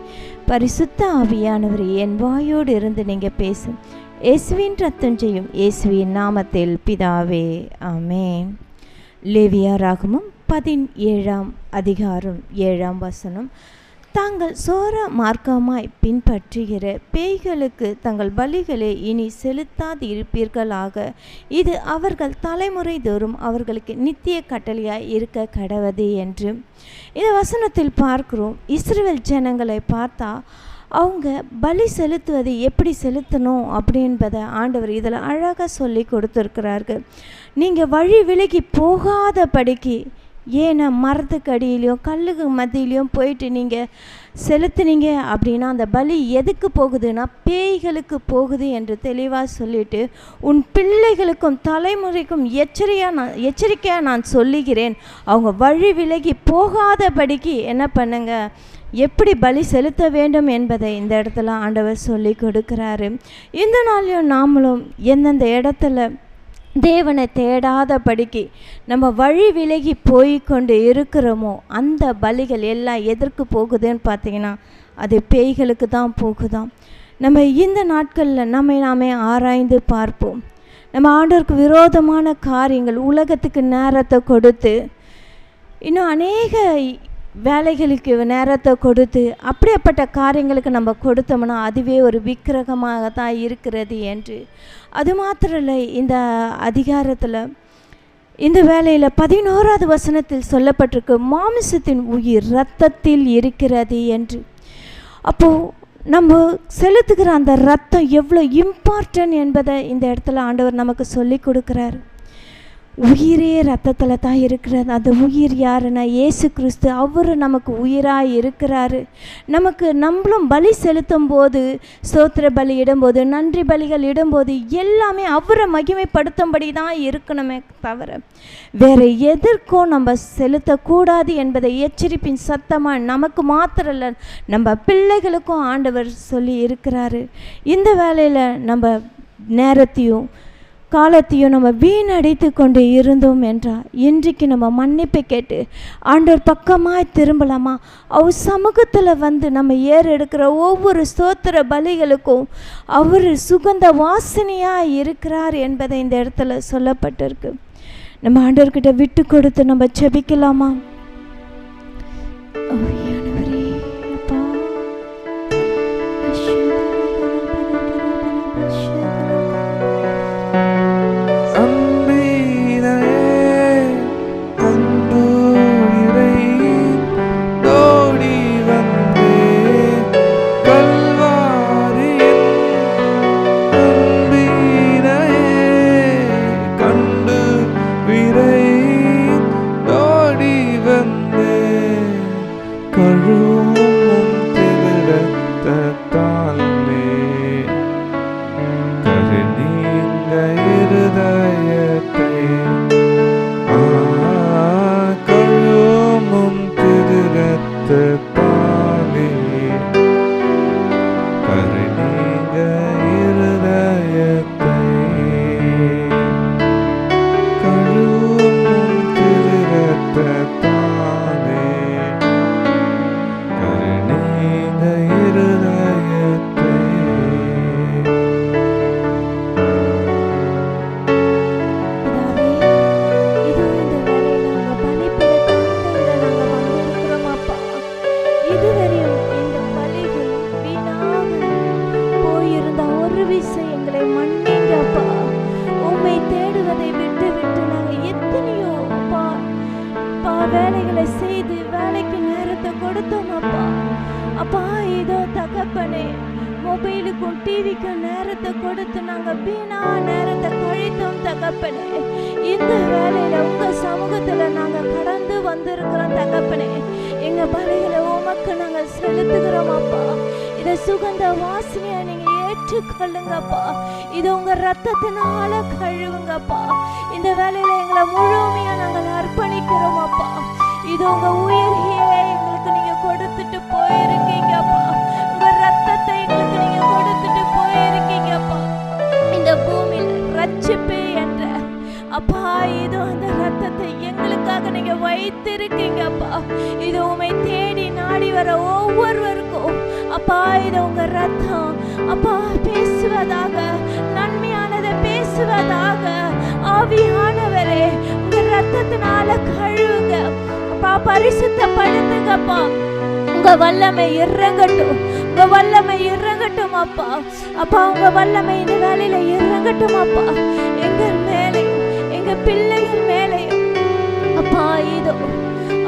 Speaker 3: பரிசுத்த ஆவியானவரே என் வாயோடு இருந்து நீங்க பேசும். இயேசுவின் ரத்தம் செய்யும் இயேசுவின் நாமத்தில் பிதாவே, ஆமென். லேவியராகமம் 17ஆம் அதிகாரம் 7ஆம் வசனம். தாங்கள் சோர மார்க்கமாய் பின்பற்றுகிற பேய்களுக்கு தங்கள் பலிகளை இனி செலுத்தாது இருப்பீர்களாக. இது அவர்கள் தலைமுறை தோறும் அவர்களுக்கு நித்திய கட்டளையாய் இருக்க கடவது என்று இந்த வசனத்தில் பார்க்கிறோம். இஸ்ரவேல் ஜனங்களை பார்த்தா அவங்க பலி செலுத்துவது எப்படி செலுத்தணும் அப்படின்பதை ஆண்டவர் இதில் அழகாக சொல்லி கொடுத்துருக்கிறார்கள். நீங்கள் வழி விலகி போகாதபடிக்கு, ஏன்னா மரத்துக்கு அடியிலையும் கல்லுக்கு மத்தியிலையும் போயிட்டு நீங்கள் செலுத்துனீங்க அப்படின்னா அந்த பலி எதுக்கு போகுதுன்னா பேய்களுக்கு என்று தெளிவாக சொல்லிட்டு, உன் பிள்ளைகளுக்கும் தலைமுறைக்கும் எச்சரிக்கையாக நான் சொல்லுகிறேன், அவங்க வழி விலகி போகாதபடிக்கு என்ன பண்ணுங்க, எப்படி பலி செலுத்த வேண்டும் என்பதை இந்த இடத்துல ஆண்டவர் சொல்லி கொடுக்குறாரு. இந்த நாளையும் நாமளும் எந்தெந்த இடத்துல தேவனை தேடாதபடிக்கு நம்ம வழி விலகி போய் கொண்டு இருக்கிறோமோ அந்த பலிகள் எல்லாம் எதற்கு போகுதுன்னு பார்த்தீங்கன்னா அது பேய்களுக்கு தான் போகுதாம். நம்ம இந்த நாட்களில் நாமே ஆராய்ந்து பார்ப்போம். நம்ம ஆண்டவருக்கு விரோதமான காரியங்கள், உலகத்துக்கு நேரத்தை கொடுத்து, இன்னும் அநேக வேலைகளுக்கு நேரத்தை கொடுத்து அப்படிப்பட்ட காரியங்களுக்கு நம்ம கொடுத்தோம்னா அதுவே ஒரு விக்கிரகமாக தான் இருக்கிறது என்று. அது மாத்திரம் இல்லை, இந்த அதிகாரத்தில் இந்த வேலையில் 11ஆவது வசனத்தில் சொல்லப்பட்டிருக்கு, மாமிசத்தின் உயிர் இரத்தத்தில் இருக்கிறது என்று. அப்போது நம்ம செலுத்துகிற அந்த இரத்தம் எவ்வளோ இம்பார்ட்டன்ட் என்பதை இந்த இடத்துல ஆண்டவர் நமக்கு சொல்லி கொடுக்குறாரு. உயிரே ரத்தத்தில் தான் இருக்கிறது. அந்த உயிர் யாருன்னா இயேசு கிறிஸ்து. அவர் நமக்கு உயிராக இருக்கிறாரு. நம்மளும் பலி செலுத்தும் போது, ஸ்தோத்திர பலி இடும்போது, நன்றி பலிகள் இடும்போது எல்லாமே அவரை மகிமைப்படுத்தும்படி தான் இருக்கணுமே தவிர வேறு எதற்கும் நம்ம செலுத்தக்கூடாது என்பதை எச்சரிப்பின் சத்தமாக நமக்கு மாத்திரம் இல்லை, நம்ம பிள்ளைகளுக்கும் ஆண்டவர் சொல்லி இருக்கிறாரு. இந்த வேலையில் நம்ம நேரத்தையும் காலத்தையும் நம்ம வீணடித்து கொண்டு இருந்தோம் என்றால் இன்றைக்கு நம்ம மன்னிப்பை கேட்டு ஆண்டவர் பக்கமாக திரும்பலாமா? அவர் சமூகத்தில் வந்து நம்ம ஏறெடுக்கிற ஒவ்வொரு ஸ்தோத்திர பலிகளுக்கும் அவர் சுகந்த வாசனையாக இருக்கிறார் என்பதை இந்த இடத்துல சொல்லப்பட்டிருக்கு. நம்ம ஆண்டவர்கிட்ட விட்டு கொடுத்து நம்ம ஜெபிக்கலாமா? செய்ய எங்களை மன்னிங்கப்பா. உம்மை தேடுவதை விட்டு விட்டு நாங்கள் எத்தனையோ அப்பா வேலைகளை செய்து வேலைக்கு நேரத்தை கொடுத்தோம் அப்பா. அப்பா இதோ தகப்பனே, மொபைலுக்கும் டிவிக்கும் நேரத்தை கொடுத்து நாங்கள் வீணா நேரத்தை கழித்தோம் தகப்பனே. இந்த வேலையில உங்க சமூகத்துல நாங்கள் கடந்து வந்திருக்கிறோம் தகப்பனே. எங்க பலிகளை உமக்கு நாங்கள் செலுத்துகிறோம் அப்பா. இதை சுகந்த வாசனையை நீங்க ஏற்றுக்கொள்ளுங்கப்பா. இது உங்க ரத்தத்தினால கழுவுங்கப்பா. இந்த வேலையில எங்களை முழுமையா நாங்கள் அர்ப்பணிக்கிறோம் அப்பா. இது உங்க உயிரையே எங்களுக்கு நீங்க கொடுத்துட்டு போயிருக்கீங்கப்பா. உங்க ரத்தத்தை எங்களுக்கு நீங்க கொடுத்துட்டு போயிருக்கீங்கப்பா. இந்த பூமியில ரட்சிப்பு என்ற அப்பா இது அந்த ரத்தத்தை எங்களுக்காக நீங்க வைத்திருக்கீங்கப்பா. இது உண்மை தேடி நாடி வர ஒவ்வொருவருக்கும் அப்பா இது உங்க ரத்தம் அப்பா பேசுவதாக, நன்மையானதை பேசுவதாக. ஆவியானவரே உங்க ரத்தத்தினால கழுவுங்க அப்பா, பரிசுத்தப்படுத்துங்கப்பா. உங்க வல்லமை இறங்கட்டும், உங்க வல்லமை இறங்கட்டும் அப்பா. அப்பா உங்க வல்லமை இந்த வேலையில இறங்கட்டும் அப்பா. எங்கள் மேலையும் எங்க பிள்ளைகள் மேலையும் அப்பா இதோ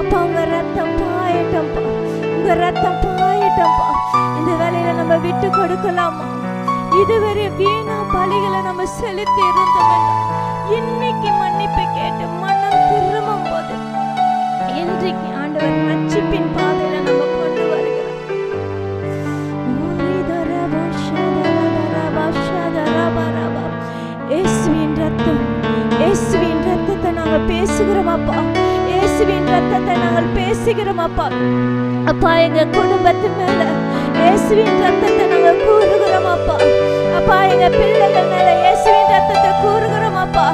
Speaker 3: அப்பா உங்க ரத்தம் பாயட்டம்பா, உங்க ரத்தம் பாயட்டம்பா. இந்த வேலையில நம்ம விட்டு கொடுக்கலாமா? இதுவரை வீணா பலிகளை நம்ம செலுத்தி இருந்தோம். இன்னைக்கு மன்னிப்பு கேட்டு மனம் திரும்பும் போது இன்றைக்கு ஆண்டவர் ரட்சிப்பின் பாதையில நம்ம கொண்டு வருகிறோம். இயேசுவின் ரத்தம், இயேசுவின் ரத்தத்தை நாங்க பேசுகிறோம் அப்பா. இயேசுவின் ரத்தத்தை நாங்கள் பேசுகிறோம் அப்பா. அப்பா எங்க குடும்பத்து மேல இயேசுவின் ரத்தத்தை நாங்க கூறுகிறோம் அப்பா. அப்பா எங்க பிள்ளைகள் மேல இயேசுவின் ரத்தத்தை கூறுகிறோம் அப்பா.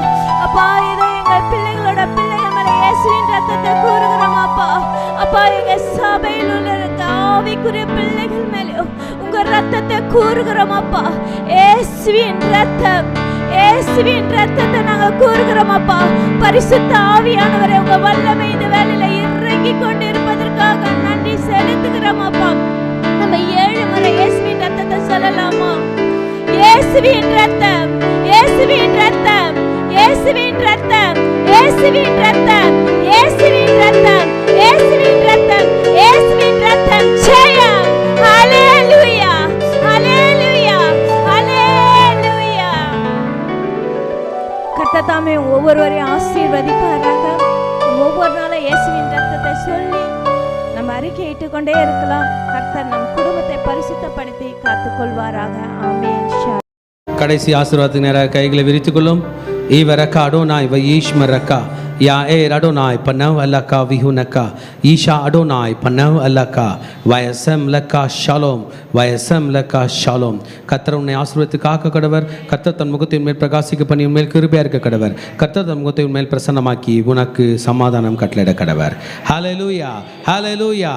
Speaker 3: அப்பா இதோ எங்க பிள்ளைகளோட பிள்ளைகள் மேல இயேசுவின் ரத்தத்தை கூறுகிறோம் அப்பா. அப்பா எங்க சபையில் உள்ள ஆவிக்குரிய பிள்ளைகள் மேல உங்க ரத்தத்தை கூறுகிறோம் அப்பா. இயேசுவின் ரத்தம், இயேசுவின் ரத்தத்தை நாங்க கூறுகிறோம் அப்பா. பரிசுத்த ஆவியானவரே உங்க வல்லமை இந்த வேளையில இறங்கி கொண்டு இருப்பதற்காக நன்றி செலுத்துகிறோம் அப்பா. நம்ம 7 முறை இயேசுவின் ரத்தத்தை சொல்லலாமா? இயேசுவின் ரத்தம், இயேசுவின் ரத்தம், இயேசுவின் ரத்தம், இயேசுவின் ரத்தம், இயேசுவின் ரத்தம், இயேசுவின் ரத்தம், இயேசுவின் ரத்தம் ஜெயம். ஹalleluya, ஹalleluya, ஹalleluya. கர்த்தர் தாமே ஒவ்வொருவரையும் ஆசீர்வதிப்பாராக. ஒவ்வொரு நாளும் இயேசுவின் ரத்தத்தை சொல்லி நம்ம அறிக்கையிட்டு கொண்டே இருக்கலாம். கர்த்தர் நம் குடும்பத்தை பரிசுத்தப்படுத்தி காத்துக்கொள்வாராக. ஆமென்.
Speaker 1: கடைசி ஆசீர்வாதத்துக்கு நேராக கைகளை விரித்துக் கொள்ளும். ஈவரக்கா அடோனாய் வயீஷ்மரக்கா யா ஏ அடோனாய் பனவ் அல்லக்கா விஹுனக்கா ஈஷா அடோனாய் பனவ் அல்லக்கா வயசம் லக்கா ஷாலோம், வயசம் லக்கா ஷாலோம். கர்த்தர் உன்னை ஆசீர்வதித்து காக்க கடவர். கர்த்தர் தன் முகத்தின் மேல் பிரகாசிக்க பண்ணி உன்மேல் கிருபையா இருக்க கடவர். கர்த்தர் தன் முகத்தை உன்மேல் பிரசன்னமாக்கி உனக்கு சமாதானம் கட்டளையிட கடவர். ஹல்லேலூயா, ஹல்லேலூயா,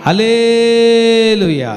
Speaker 1: ஹல்லேலூயா.